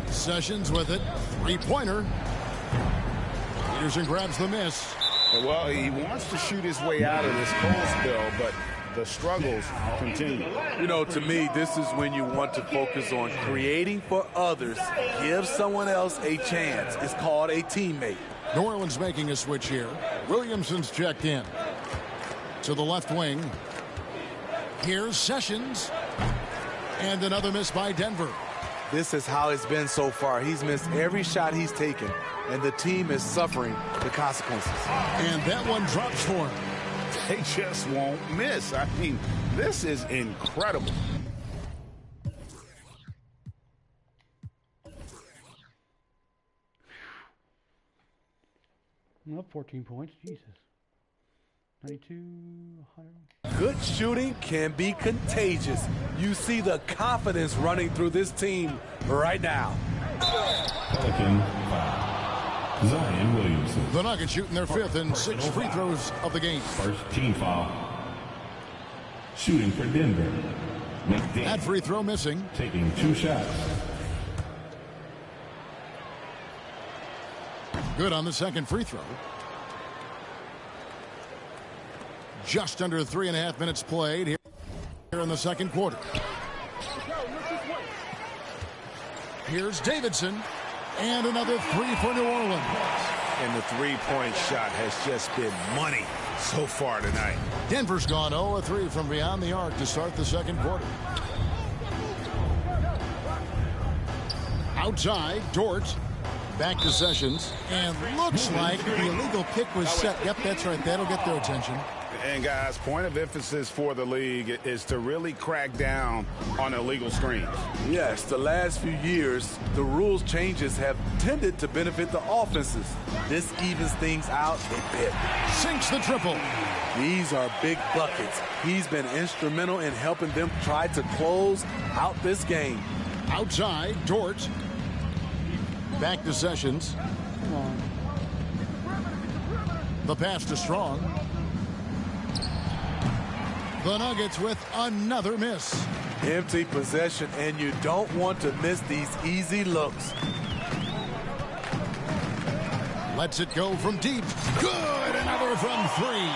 Speaker 7: Sessions with it. Three-pointer. Peterson grabs the miss.
Speaker 8: Well, he wants to shoot his way out of this cold spell, but the struggles continue.
Speaker 6: You know, to me, this is when you want to focus on creating for others. Give someone else a chance. It's called a teammate.
Speaker 7: New Orleans making a switch here. Williamson's checked in. To the left wing. Here's Sessions. And another miss by Denver.
Speaker 6: This is how it's been so far. He's missed every shot he's taken, and the team is suffering the consequences.
Speaker 7: And that one drops for him.
Speaker 8: They just won't miss. I mean, this is incredible.
Speaker 1: Well, 14 points. Jesus. 92, 100.
Speaker 6: Good shooting can be contagious. You see the confidence running through this team right now.
Speaker 11: Pelican foul. Zion Williamson.
Speaker 7: The Nuggets shooting their fifth and sixth free throws of the game.
Speaker 11: First team foul. Shooting for Denver.
Speaker 7: That free throw missing.
Speaker 11: Taking 2 shots.
Speaker 7: Good on the second free throw. Just under 3.5 minutes played here in the second quarter. Here's Davidson. And another three for New Orleans.
Speaker 8: And the three-point shot has just been money so far tonight.
Speaker 7: Denver's gone 0-3 from beyond the arc to start the second quarter. Outside, Dort. Back to Sessions. And looks like the illegal pick was set. Yep, that's right. That'll get their attention.
Speaker 8: And, guys, point of emphasis for the league is to really crack down on illegal screens.
Speaker 6: Yes, the last few years, the rules changes have tended to benefit the offenses. This evens things out a bit.
Speaker 7: Sinks the triple.
Speaker 6: These are big buckets. He's been instrumental in helping them try to close out this game.
Speaker 7: Outside, Dort. Back to Sessions. The pass to Strong. The Nuggets with another miss.
Speaker 6: Empty possession, and you don't want to miss these easy looks.
Speaker 7: Lets it go from deep. Good. Another from three.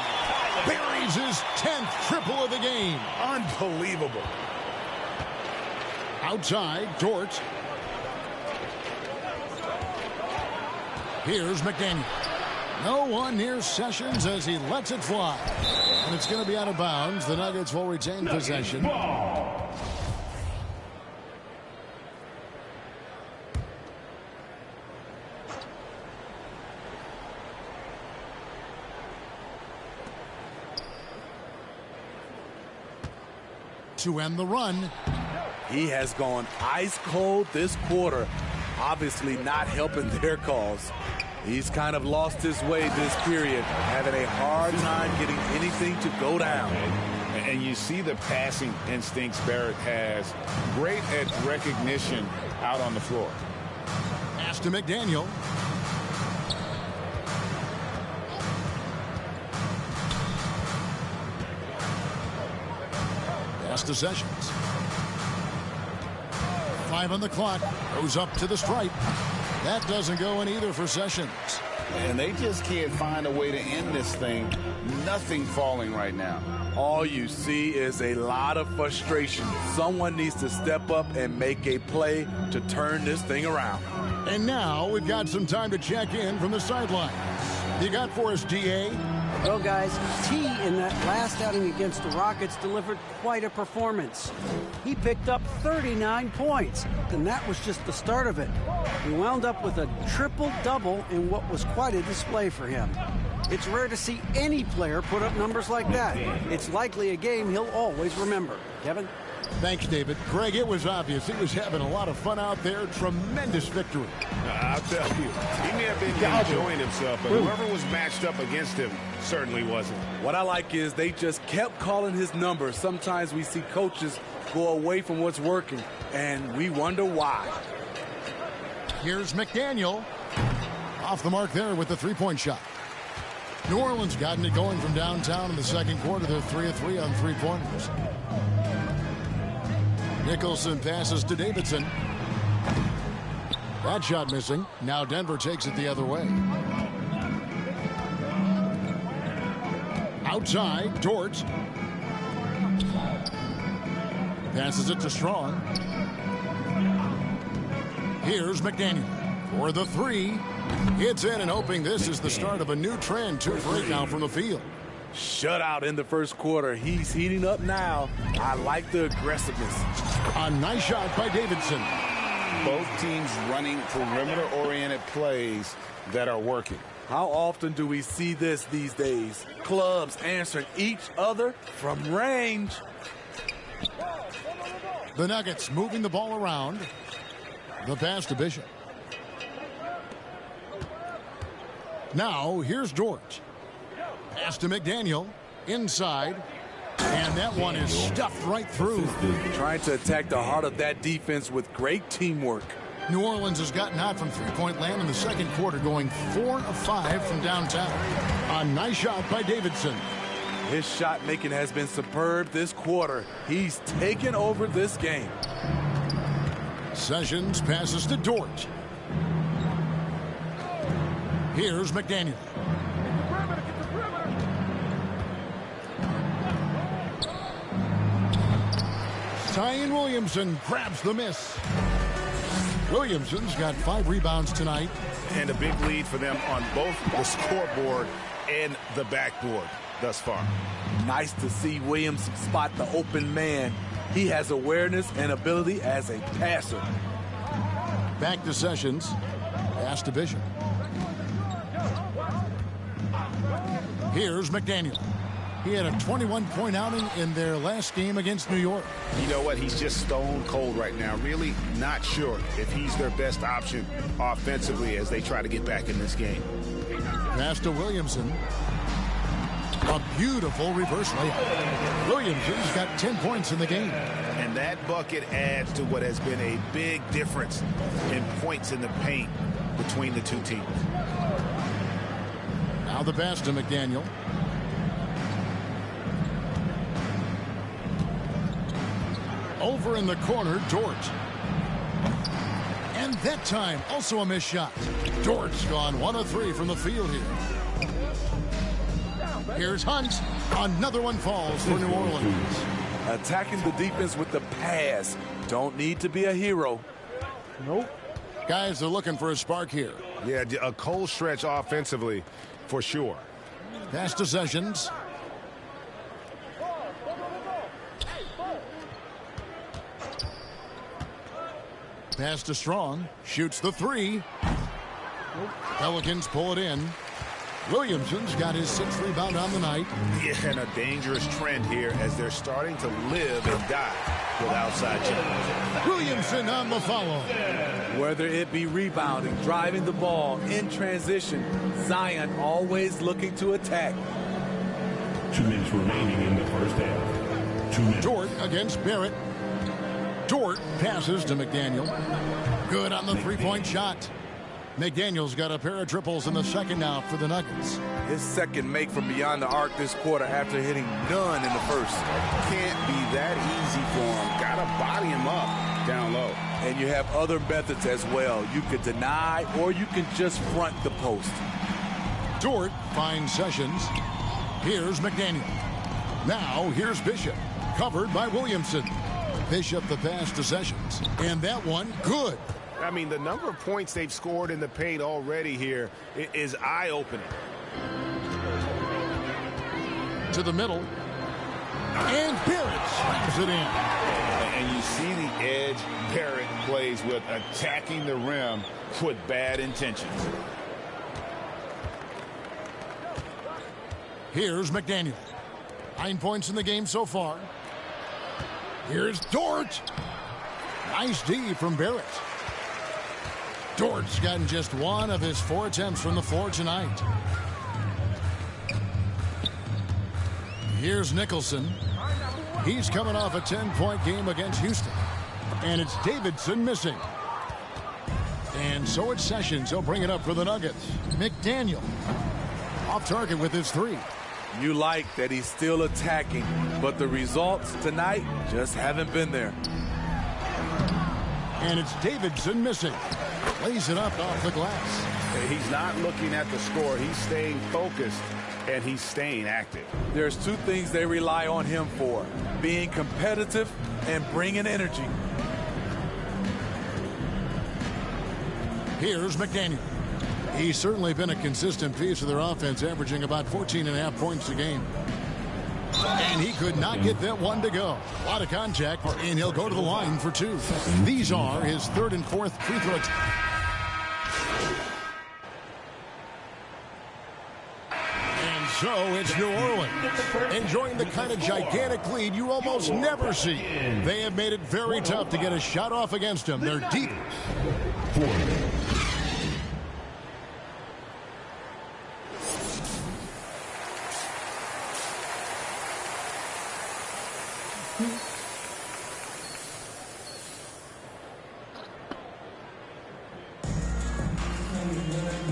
Speaker 7: Buries his 10th triple of the game.
Speaker 8: Unbelievable.
Speaker 7: Outside, Dort. Here's McDaniel. No one near Sessions as he lets it fly. And it's going to be out of bounds. The Nuggets will retain possession.
Speaker 11: Ball.
Speaker 7: To end the run.
Speaker 6: He has gone ice cold this quarter, obviously not helping their cause. He's kind of lost his way this period, having a hard time getting anything to go down.
Speaker 8: And you see the passing instincts Barrett has. Great at recognition out on the floor.
Speaker 7: Pass to McDaniel. Pass to Sessions. 5 on the clock. Goes up to the stripe. That doesn't go in either for Sessions.
Speaker 8: And they just can't find a way to end this thing. Nothing falling right now.
Speaker 6: All you see is a lot of frustration. Someone needs to step up and make a play to turn this thing around.
Speaker 7: And now we've got some time to check in from the sidelines. You got for us, DA?
Speaker 10: Well, guys, T in that last outing against the Rockets delivered quite a performance. He picked up 39 points, and that was just the start of it. He wound up with a triple-double in what was quite a display for him. It's rare to see any player put up numbers like that. It's likely a game he'll always remember. Kevin?
Speaker 7: Thanks, David. Greg, it was obvious. He was having a lot of fun out there. Tremendous victory.
Speaker 8: I'll tell you, he may have been enjoying himself, but whoever was matched up against him certainly wasn't.
Speaker 6: What I like is they just kept calling his number. Sometimes we see coaches go away from what's working, and we wonder why.
Speaker 7: Here's McDaniel. Off the mark there with the three-point shot. New Orleans gotten it going from downtown in the second quarter. They're 3 of 3 on three-pointers. Nicholson passes to Davidson. That shot missing. Now Denver takes it the other way. Outside, Dort. Passes it to Strong. Here's McDaniel for the three. It's in, and hoping this is the start of a new trend. 2 break now from the field.
Speaker 6: Shutout in the first quarter. He's heating up now. I like the aggressiveness.
Speaker 7: A nice shot by Davidson.
Speaker 8: Both teams running perimeter-oriented plays that are working.
Speaker 6: How often do we see this these days? Clubs answering each other from range.
Speaker 7: The Nuggets moving the ball around. The pass to Bishop. Now here's Dort. Pass to McDaniel. Inside. And that one is stuffed right through.
Speaker 6: Trying to attack the heart of that defense with great teamwork.
Speaker 7: New Orleans has gotten out from three-point land in the second quarter, going 4 of 5 from downtown. A nice shot by Davidson.
Speaker 6: His shot making has been superb this quarter. He's taken over this game.
Speaker 7: Sessions passes to Dort. Here's McDaniel. Zion Williamson grabs the miss. Williamson's got 5 rebounds tonight.
Speaker 8: And a big lead for them on both the scoreboard and the backboard thus far.
Speaker 6: Nice to see Williams spot the open man. He has awareness and ability as a passer.
Speaker 7: Back to Sessions. Pass to Bishop. Here's McDaniel. He had a 21-point outing in their last game against New York.
Speaker 8: You know what? He's just stone cold right now. Really not sure if he's their best option offensively as they try to get back in this game.
Speaker 7: Pass to Williamson. A beautiful reverse layup. Williamson's got 10 points in the game.
Speaker 8: And that bucket adds to what has been a big difference in points in the paint between the two teams.
Speaker 7: Now the pass to McDaniel. Over in the corner, Dort. And that time, also a missed shot. Dort's gone 1 of 3 from the field here. Here's Hunt. Another one falls for New Orleans.
Speaker 6: Attacking the defense with the pass. Don't need to be a hero.
Speaker 1: Nope.
Speaker 7: Guys are looking for a spark here.
Speaker 8: Yeah, a cold stretch offensively for sure.
Speaker 7: Pass to Sessions. Pass to Strong. Shoots the 3. Pelicans pull it in. Williamson's got his 6th rebound on the night.
Speaker 8: Yeah, and a dangerous trend here as they're starting to live and die with outside jumpers.
Speaker 7: Williamson on the follow.
Speaker 6: Whether it be rebounding, driving the ball, in transition, Zion always looking to attack.
Speaker 11: 2 minutes remaining in the first half. 2 minutes.
Speaker 7: Dort against Barrett. Dort passes to McDaniel. Good on the 3-point shot. McDaniel's got a pair of triples in the second now for the Nuggets.
Speaker 6: His second make from beyond the arc this quarter after hitting none in the first.
Speaker 8: Can't be that easy for him. Gotta body him up down low.
Speaker 6: And you have other methods as well. You could deny or you can just front the post.
Speaker 7: Dort finds Sessions. Here's McDaniel. Now here's Bishop. Covered by Williamson. Bishop the pass to Sessions. And that one, good.
Speaker 8: I mean, the number of points they've scored in the paint already here is eye-opening.
Speaker 7: To the middle. And Barrett slams it in.
Speaker 8: And you see the edge Barrett plays with, attacking the rim with bad intentions.
Speaker 7: Here's McDaniel. 9 points in the game so far. Here's Dort. Nice D from Barrett. Dort's gotten just 1 of his 4 attempts from the floor tonight. Here's Nicholson. He's coming off a 10-point game against Houston. And it's Davidson missing. And so it's Sessions. He'll bring it up for the Nuggets. McDaniel off target with his 3.
Speaker 6: You like that he's still attacking, but the results tonight just haven't been there.
Speaker 7: And it's Davidson missing. Lays it up off the glass.
Speaker 8: He's not looking at the score. He's staying focused, and he's staying active.
Speaker 6: There's 2 things they rely on him for: being competitive and bringing energy.
Speaker 7: Here's McDaniel. He's certainly been a consistent piece of their offense, averaging about 14.5 points a game. And he could not get that one to go. A lot of contact, and he'll go to the line for 2. These are his 3rd and 4th free throws. And so it's New Orleans, enjoying the kind of gigantic lead you almost never see. They have made it very tough to get a shot off against them. They're deep.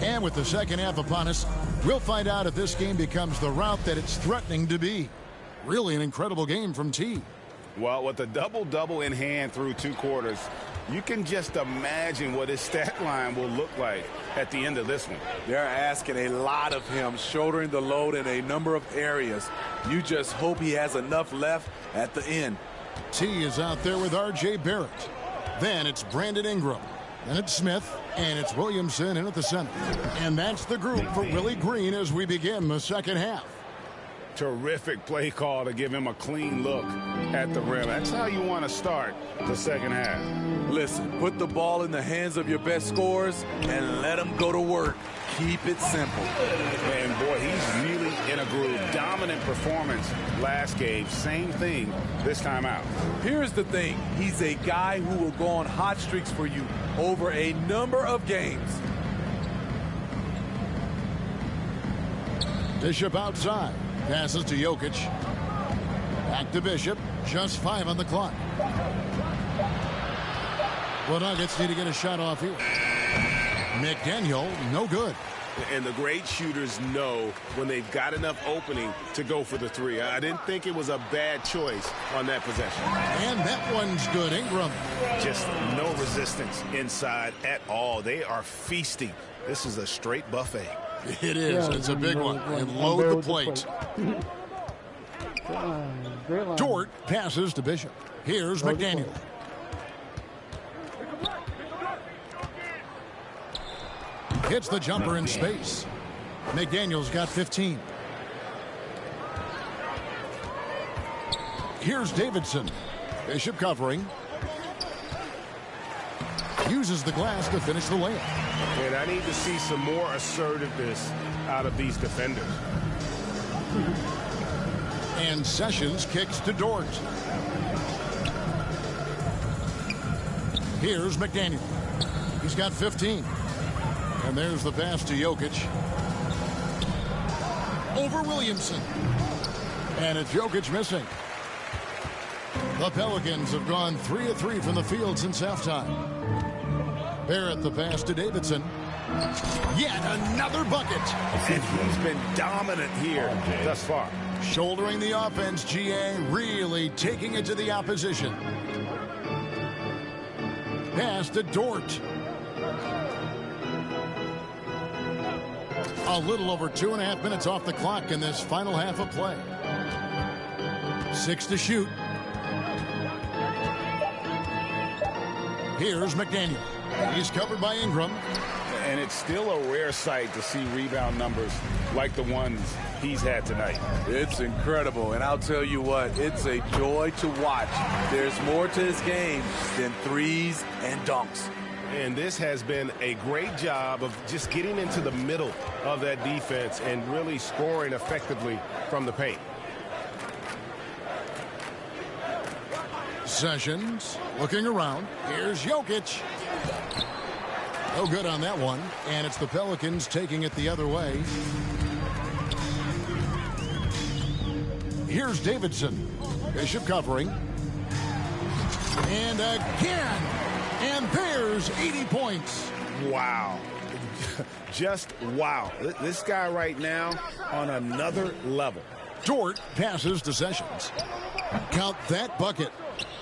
Speaker 7: And with the second half upon us, we'll find out if this game becomes the rout that it's threatening to be. Really an incredible game from T.
Speaker 8: Well, with a double-double in hand through 2 quarters, you can just imagine what his stat line will look like at the end of this one.
Speaker 6: They're asking a lot of him, shouldering the load in a number of areas. You just hope he has enough left at the end.
Speaker 7: T is out there with R.J. Barrett. Then it's Brandon Ingram. Then it's Smith, and it's Williamson in at the center. And that's the group for Willie Green as we begin the second half.
Speaker 8: Terrific play call to give him a clean look at the rim. That's how you want to start the second half.
Speaker 6: Listen, put the ball in the hands of your best scorers and let them go to work. Keep it simple.
Speaker 8: And boy, he's really in a groove. Dominant performance last game. Same thing this time out.
Speaker 6: Here's the thing. He's a guy who will go on hot streaks for you over a number of games.
Speaker 7: Bishop outside. Passes to Jokic. Back to Bishop. Just 5 on the clock. The Nuggets need to get a shot off here. McDaniel, no good.
Speaker 8: And the great shooters know when they've got enough opening to go for the three. I didn't think it was a bad choice on that possession.
Speaker 7: And that one's good. Ingram.
Speaker 8: Just no resistance inside at all. They are feasting. This is a straight buffet.
Speaker 7: It is. It's a big one. And load the plate. Dort passes to Bishop. Here's McDaniel. Hits the jumper in space. McDaniel's got 15. Here's Davidson. Bishop covering. Uses the glass to finish the layup.
Speaker 8: And I need to see some more assertiveness out of these defenders.
Speaker 7: And Sessions kicks to Dort. Here's McDaniel. He's got 15. And there's the pass to Jokic. Over Williamson. And it's Jokic missing. The Pelicans have gone 3 of 3 from the field since halftime. Barrett the pass to Davidson. Yet another bucket.
Speaker 8: And he's been dominant here thus far.
Speaker 7: Shouldering the offense, GA really taking it to the opposition. Pass to Dort. A little over 2.5 minutes off the clock in this final half of play. 6 to shoot. Here's McDaniel. He's covered by Ingram.
Speaker 8: And it's still a rare sight to see rebound numbers like the ones he's had tonight.
Speaker 6: It's incredible, and I'll tell you what, it's a joy to watch. There's more to his game than threes and dunks.
Speaker 8: And this has been a great job of just getting into the middle of that defense and really scoring effectively from the paint.
Speaker 7: Sessions looking around. Here's Jokic. No good on that one. And it's the Pelicans taking it the other way. Here's Davidson. Bishop covering. And again. And there's 80 points.
Speaker 8: Wow. Just wow. This guy right now on another level.
Speaker 7: Dort passes to Sessions. Count that bucket.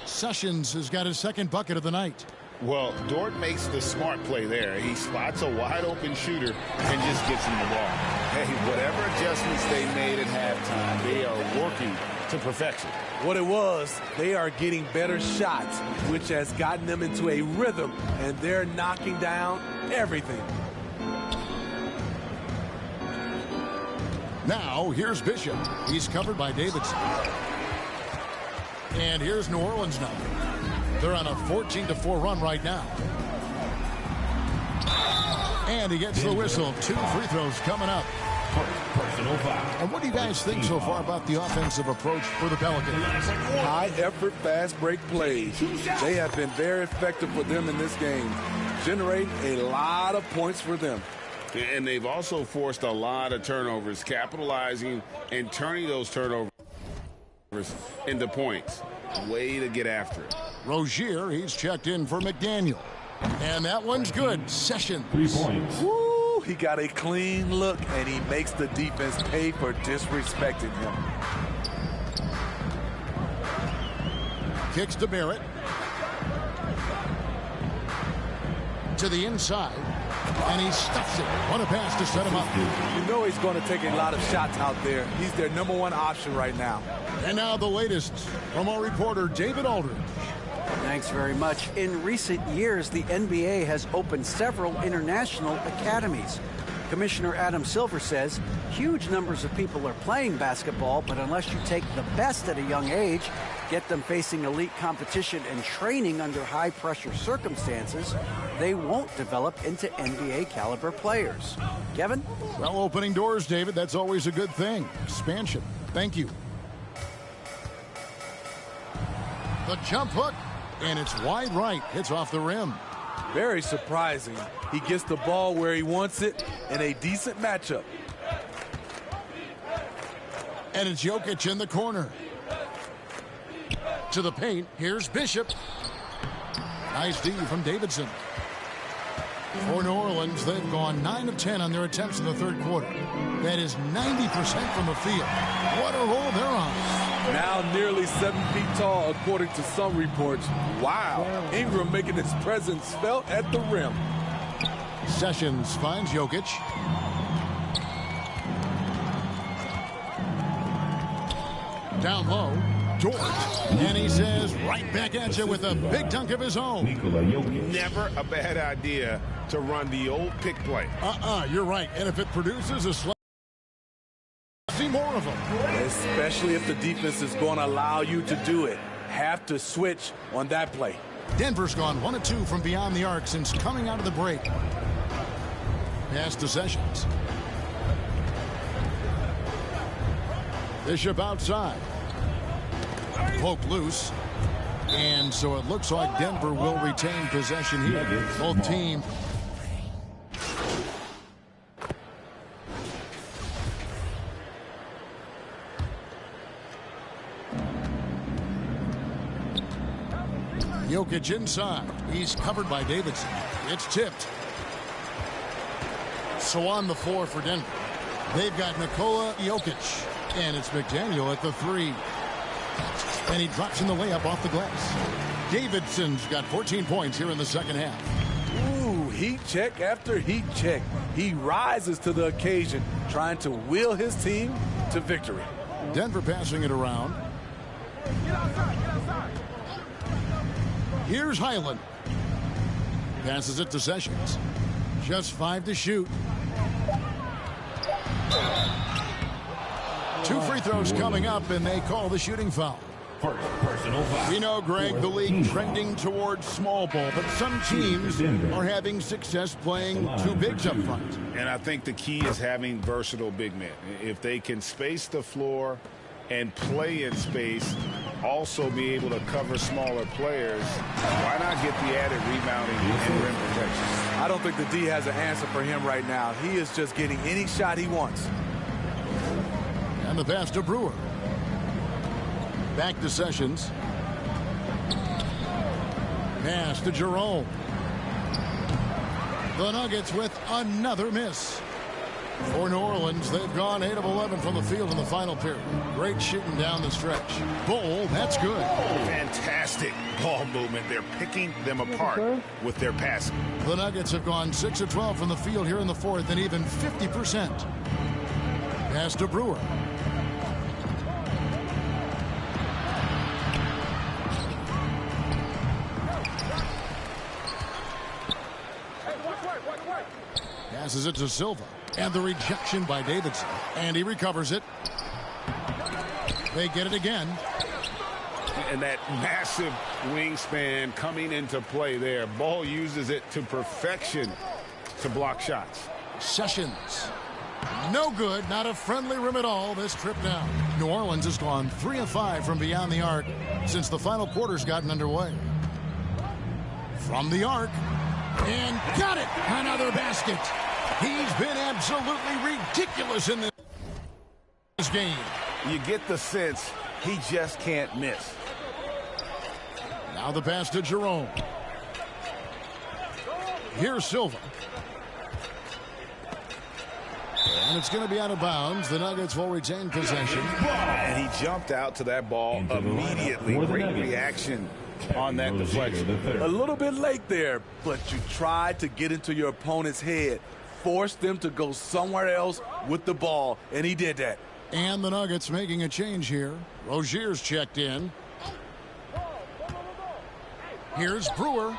Speaker 7: Sessions has got his second bucket of the night.
Speaker 8: Well, Dort makes the smart play there. He spots a wide open shooter and just gets him the ball. Hey, whatever adjustments they made at halftime, they are working to perfection.
Speaker 6: What it was, they are getting better shots, which has gotten them into a rhythm, and they're knocking down everything.
Speaker 7: Now, here's Bishop. He's covered by Davidson. And here's New Orleans now. They're on a 14-4 run right now. And he gets the whistle. 2 free throws coming up.
Speaker 11: Personal foul.
Speaker 7: And what do you guys think so far about the offensive approach for the Pelicans?
Speaker 6: High-effort, fast-break plays. They have been very effective for them in this game. Generate a lot of points for them.
Speaker 8: And they've also forced a lot of turnovers, capitalizing and turning those turnovers into points. Way to get after it.
Speaker 7: Rozier, he's checked in for McDaniel. And that one's good. Sessions.
Speaker 11: 3 points.
Speaker 6: Woo, he got a clean look, and he makes the defense pay for disrespecting him.
Speaker 7: Kicks to Barrett. To the inside. And he stuffs it. What a pass to set him up.
Speaker 6: You know he's going to take a lot of shots out there. He's their #1 option right now.
Speaker 7: And now the latest from our reporter, David Aldridge.
Speaker 10: Thanks very much. In recent years, the NBA has opened several international academies. Commissioner Adam Silver says huge numbers of people are playing basketball, but unless you take the best at a young age, get them facing elite competition and training under high-pressure circumstances, they won't develop into NBA-caliber players. Kevin?
Speaker 7: Well, opening doors, David, that's always a good thing. Expansion. Thank you. The jump hook, and it's wide right. Hits off the rim.
Speaker 6: Very surprising. He gets the ball where he wants it in a decent matchup.
Speaker 7: And it's Jokic in the corner. To the paint, here's Bishop. Nice D from Davidson. For New Orleans, they've gone 9 of 10 on their attempts in the third quarter. That is 90% from the field. What a roll they're on.
Speaker 6: Now nearly 7 feet tall, according to some reports. Wow. Ingram making his presence felt at the rim.
Speaker 7: Sessions finds Jokic. Down low. Dort. And he says right back at you with a big dunk of his own.
Speaker 8: Never a bad idea to run the old pick play.
Speaker 7: You're right. And if it produces a see more of them.
Speaker 6: Especially if the defense is going to allow you to do it. Have to switch on that play.
Speaker 7: Denver's gone 1 of 2 from beyond the arc since coming out of the break. Pass to Sessions. Bishop outside. Poke loose. And so it looks like Denver will retain possession here. Both teams. Jokic inside. He's covered by Davidson. It's tipped. So on the floor for Denver, they've got Nikola Jokic. And it's McDaniel at the 3. And he drops in the layup off the glass. Davidson's got 14 points here in the second half.
Speaker 6: Ooh, heat check after heat check. He rises to the occasion, trying to will his team to victory.
Speaker 7: Denver passing it around.
Speaker 8: Get outside.
Speaker 7: Here's Highland. Passes it to Sessions. Just 5 to shoot. 2 free throws coming up, and they call the shooting foul.
Speaker 11: Personal foul.
Speaker 7: We know, Greg, the league trending towards small ball, but some teams are having success playing 2 bigs up front.
Speaker 8: And I think the key is having versatile big men. If they can space the floor and play in space, also be able to cover smaller players, why not get the added rebounding and rim protection?
Speaker 6: I don't think the D has an answer for him right now. He is just getting any shot he wants.
Speaker 7: And the pass to Brewer. Back to Sessions. Pass to Jerome. The Nuggets with another miss. For New Orleans, they've gone 8 of 11 from the field in the final period. Great shooting down the stretch. Bull, that's good.
Speaker 8: Fantastic ball movement. They're picking them apart with their passing.
Speaker 7: The Nuggets have gone 6 of 12 from the field here in the fourth and even 50%. Pass to Brewer. Passes it to Silva. And the rejection by Davidson. And he recovers it. They get it again.
Speaker 8: And that massive wingspan coming into play there. Ball uses it to perfection to block shots.
Speaker 7: Sessions. No good. Not a friendly rim at all this trip down. New Orleans has gone 3 of 5 from beyond the arc since the final quarter's gotten underway. From the arc. And got it. Another basket. He's been absolutely ridiculous in this game.
Speaker 8: You get the sense he just can't miss.
Speaker 7: Now the pass to Jerome. Here's Silva. And it's going to be out of bounds. The Nuggets will retain possession.
Speaker 8: And he jumped out to that ball immediately. Great reaction on that deflection.
Speaker 6: A little bit late there, but you tried to get into your opponent's head. Force them to go somewhere else with the ball, and he did that.
Speaker 7: And the Nuggets making a change here. Rozier's checked in. Here's Brewer.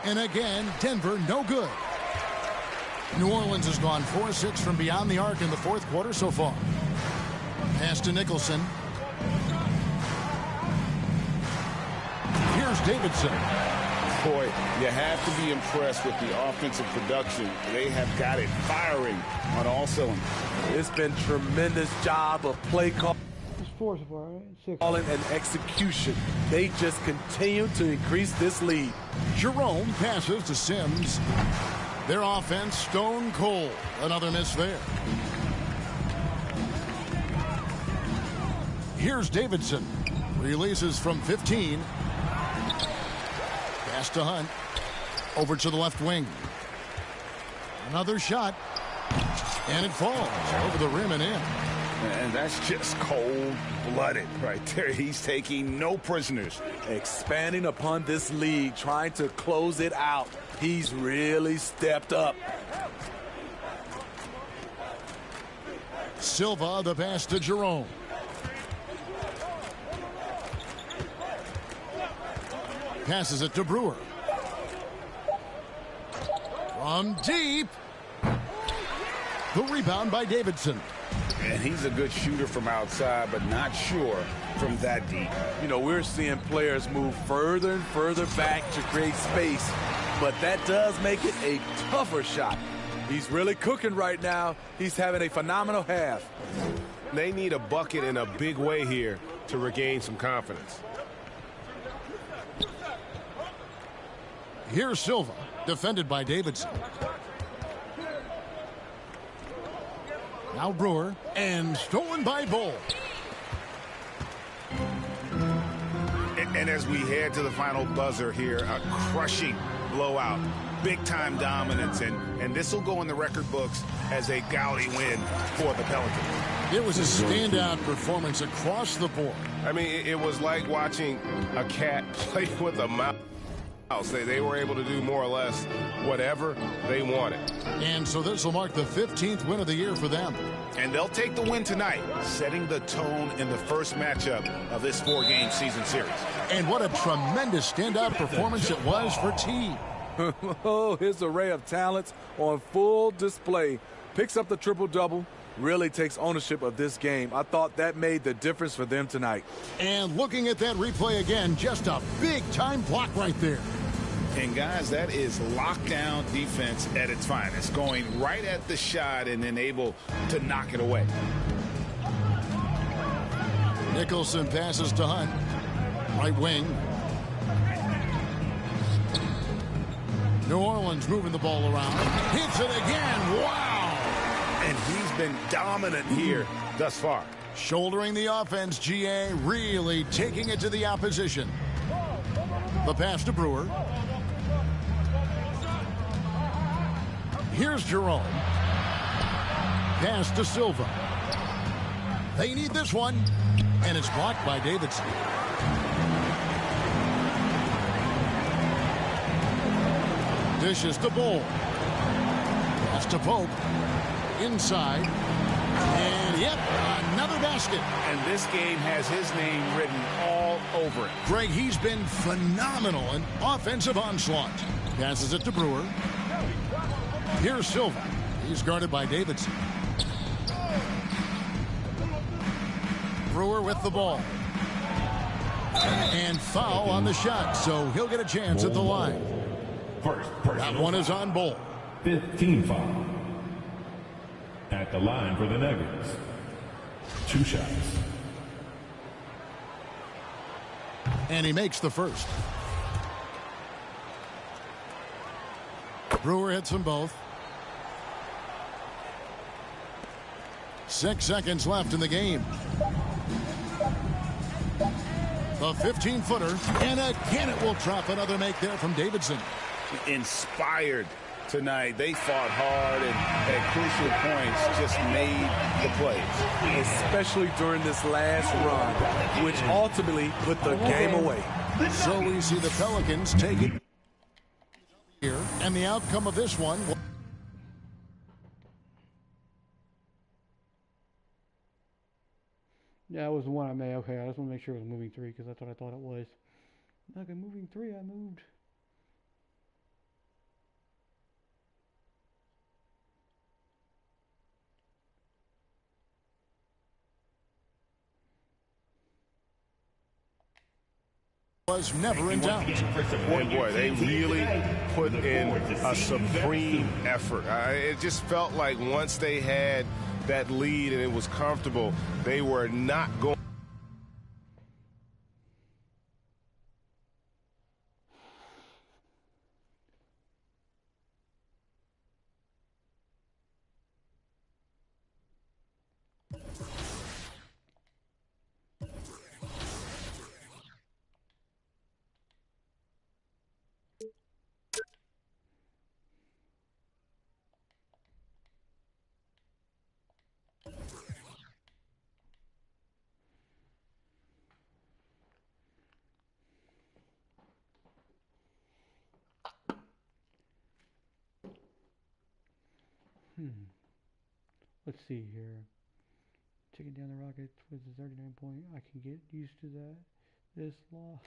Speaker 7: And again, Denver no good. New Orleans has gone 4-6 from beyond the arc in the fourth quarter so far. Pass to Nicholson. Here's Davidson.
Speaker 8: Boy, you have to be impressed with the offensive production. They have got it firing on all cylinders.
Speaker 6: It's been tremendous job of play call.
Speaker 1: It's 4 so far, right? 6.
Speaker 6: Calling and execution. They just continue to increase this lead.
Speaker 7: Jerome passes to Sims. Their offense stone cold. Another miss there. Here's Davidson. Releases from 15. Pass to Hunt. Over to the left wing. Another shot. And it falls over the rim and in.
Speaker 8: And that's just cold-blooded right there. He's taking no prisoners.
Speaker 6: Expanding upon this league, trying to close it out. He's really stepped up.
Speaker 7: Silva, the pass to Jerome. Passes it to Brewer. From deep. The rebound by Davidson.
Speaker 8: And he's a good shooter from outside, but not sure from that deep.
Speaker 6: You know, we're seeing players move further and further back to create space, but that does make it a tougher shot. He's really cooking right now. He's having a phenomenal half.
Speaker 8: They need a bucket in a big way here to regain some confidence.
Speaker 7: Here's Silva, defended by Davidson. Now Brewer, and stolen by Bull.
Speaker 8: And as we head to the final buzzer here, a crushing blowout, big-time dominance, and this will go in the record books as a gaudy win for the Pelicans.
Speaker 7: It was a standout performance across the board.
Speaker 8: I mean, it was like watching a cat play with a mouse. They were able to do more or less whatever they wanted.
Speaker 7: And so this will mark the 15th win of the year for them.
Speaker 8: And they'll take the win tonight, setting the tone in the first matchup of this 4-game season series.
Speaker 7: And what a tremendous standout performance it was for T.
Speaker 6: Oh, his array of talents on full display. Picks up the triple-double. Really takes ownership of this game. I thought that made the difference for them tonight.
Speaker 7: And looking at that replay again, just a big-time block right there.
Speaker 8: And, guys, that is lockdown defense at its finest, going right at the shot and then able to knock it away.
Speaker 7: Nicholson passes to Hunt. Right wing. New Orleans moving the ball around. Hits it again. Wow!
Speaker 8: And he's been dominant here thus far.
Speaker 7: Shouldering the offense, GA really taking it to the opposition. The pass to Brewer. Here's Jerome. Pass to Silva. They need this one. And it's blocked by Davidson. Dishes to Bull. Pass to Pope. Inside. And yep, another basket.
Speaker 8: And this game has his name written all over it.
Speaker 7: Greg, he's been phenomenal in offensive onslaught. Passes it to Brewer. Here's Silva. He's guarded by Davidson. Brewer with the ball. And foul on the shot, so he'll get a chance at the line. That one is on Bull.
Speaker 11: 15 foul. At the line for the Nuggets. 2 shots.
Speaker 7: And he makes the first. Brewer hits them both. 6 seconds left in the game. The 15-footer, and again it will drop. Another make there from Davidson.
Speaker 8: Inspired tonight. They fought hard and at crucial points just made the plays.
Speaker 6: Especially during this last run, which ultimately put the game away.
Speaker 7: So we see the Pelicans take it here, and the outcome of this one.
Speaker 1: Yeah, it was the one I made. Okay, I just want to make sure it was moving 3 because that's what I thought it was. Like a moving three, I moved.
Speaker 7: Was never in doubt.
Speaker 8: And boy, they really put in a supreme effort. It just felt like once they had that lead and it was comfortable, they were not going.
Speaker 1: Let's see here. Taking down the Rockets with the 39 point. I can get used to that. This law.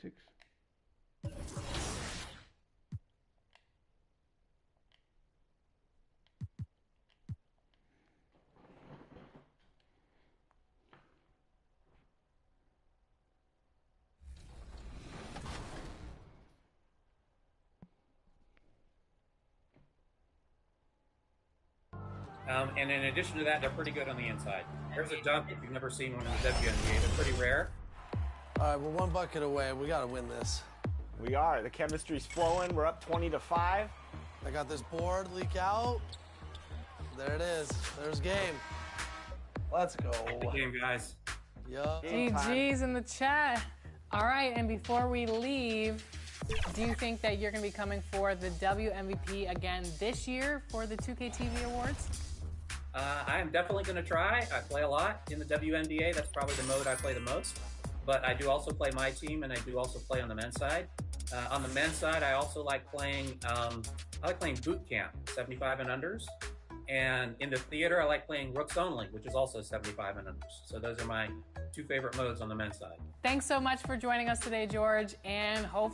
Speaker 1: Six.
Speaker 3: And in addition to that, they're pretty good on the inside. There's a dunk if you've never seen one in the WNBA. They're pretty rare.
Speaker 4: All right, we're 1 bucket away. We got to win this.
Speaker 2: We are. The chemistry's flowing. We're up 20-5.
Speaker 4: I got this board leak out. There it is. There's game. Let's go.
Speaker 3: Good game, guys.
Speaker 4: Yup.
Speaker 5: GG's in the chat. All right, and before we leave, do you think that you're going to be coming for the WMVP again this year for the 2K TV Awards?
Speaker 3: I am definitely going to try. I play a lot in the WNBA. That's probably the mode I play the most. But I do also play my team, and I do also play on the men's side. On the men's side, I also like playing. I like playing boot camp, 75 and unders, and in the theater, I like playing rooks only, which is also 75 and unders. So those are my 2 favorite modes on the men's side.
Speaker 5: Thanks so much for joining us today, George, and hope.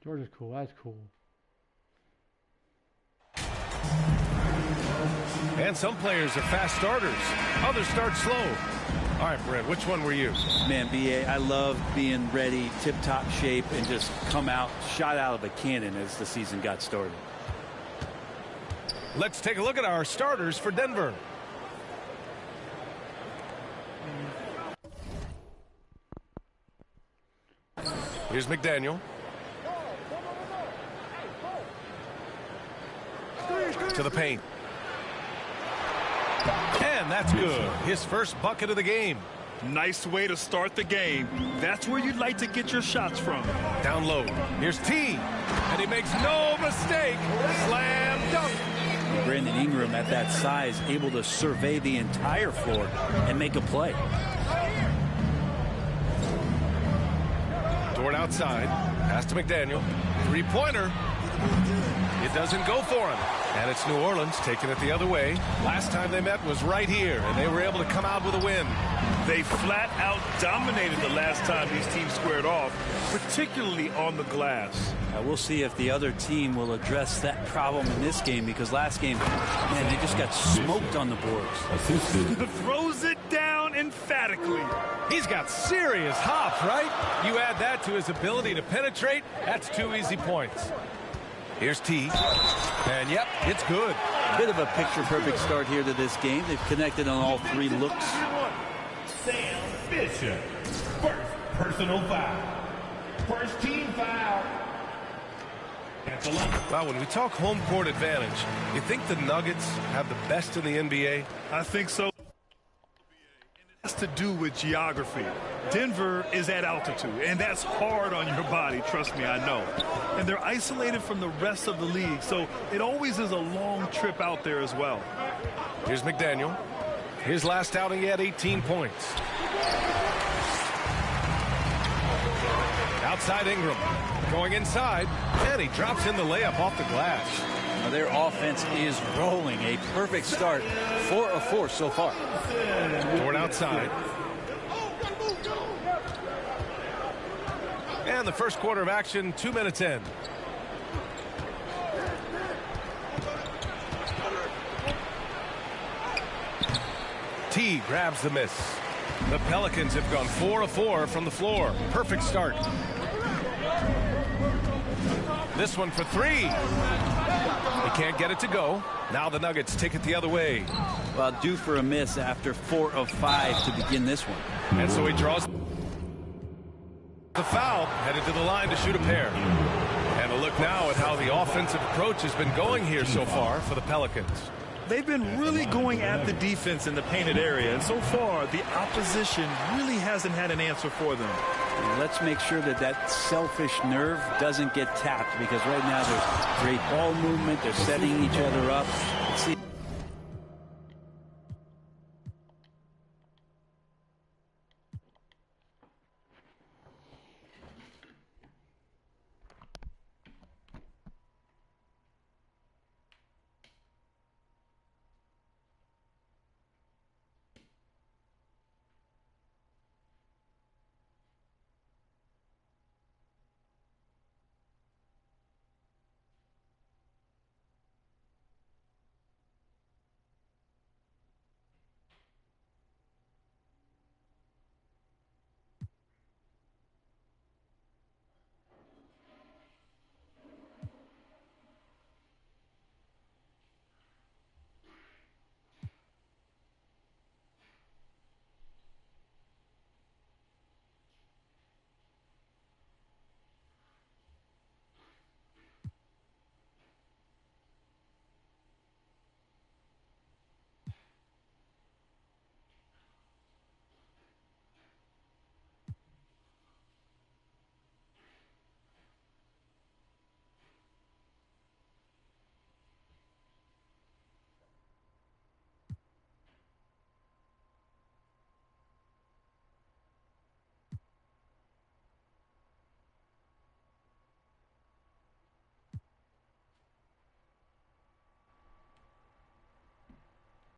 Speaker 1: George is cool. That's cool.
Speaker 12: And some players are fast starters. Others start slow. All right, Brett, which one were you?
Speaker 13: Man, BA, I love being ready, tip-top shape, and just come out, shot out of a cannon as the season got started.
Speaker 12: Let's take a look at our starters for Denver. Here's McDaniel. To the paint. And that's good. His first bucket of the game.
Speaker 14: Nice way to start the game. That's where you'd like to get your shots from.
Speaker 12: Down low. Here's T. And he makes no mistake. Slam dunk.
Speaker 13: Brandon Ingram at that size, able to survey the entire floor and make a play.
Speaker 12: Dort outside. Pass to McDaniel. Three-pointer. It doesn't go for him. And it's New Orleans taking it the other way. Last time they met was right here, and they were able to come out with a win.
Speaker 14: They flat out dominated the last time these teams squared off, particularly on the glass.
Speaker 13: We'll see if the other team will address that problem in this game, because last game, man, they just got smoked on the boards.
Speaker 14: Throws it down emphatically.
Speaker 12: He's got serious hops, right? You add that to his ability to penetrate, that's 2 easy points. Here's T. And yep, it's good.
Speaker 13: Bit of a picture-perfect start here to this game. They've connected on all 3 looks.
Speaker 11: Sam Bishop. First personal foul. First team foul.
Speaker 12: Well, when we talk home court advantage, you think the Nuggets have the best in the NBA?
Speaker 14: I think so. to do with geography. Denver is at altitude, and that's hard on your body, trust me, I know. And they're isolated from the rest of the league, so it always is a long trip out there as well.
Speaker 12: Here's McDaniel. His last outing, he had 18 points. Outside Ingram. Going inside, and he drops in the layup off the glass.
Speaker 13: Now their offense is rolling. A perfect start. 4 of 4 so far.
Speaker 12: Toward outside. And the first quarter of action, 2 minutes in. T grabs the miss. The Pelicans have gone 4 of 4 from the floor. Perfect start. This one for 3. He can't get it to go. Now the Nuggets take it the other way.
Speaker 13: Well, due for a miss after 4 of 5 to begin this one.
Speaker 12: And so he draws the foul, headed to the line to shoot a pair. And a look now at how the offensive approach has been going here so far for the Pelicans.
Speaker 14: They've been really going at the defense in the painted area, and so far the opposition really hasn't had an answer for them.
Speaker 13: And let's make sure that that selfish nerve doesn't get tapped, because right now there's great ball movement. They're setting each other up.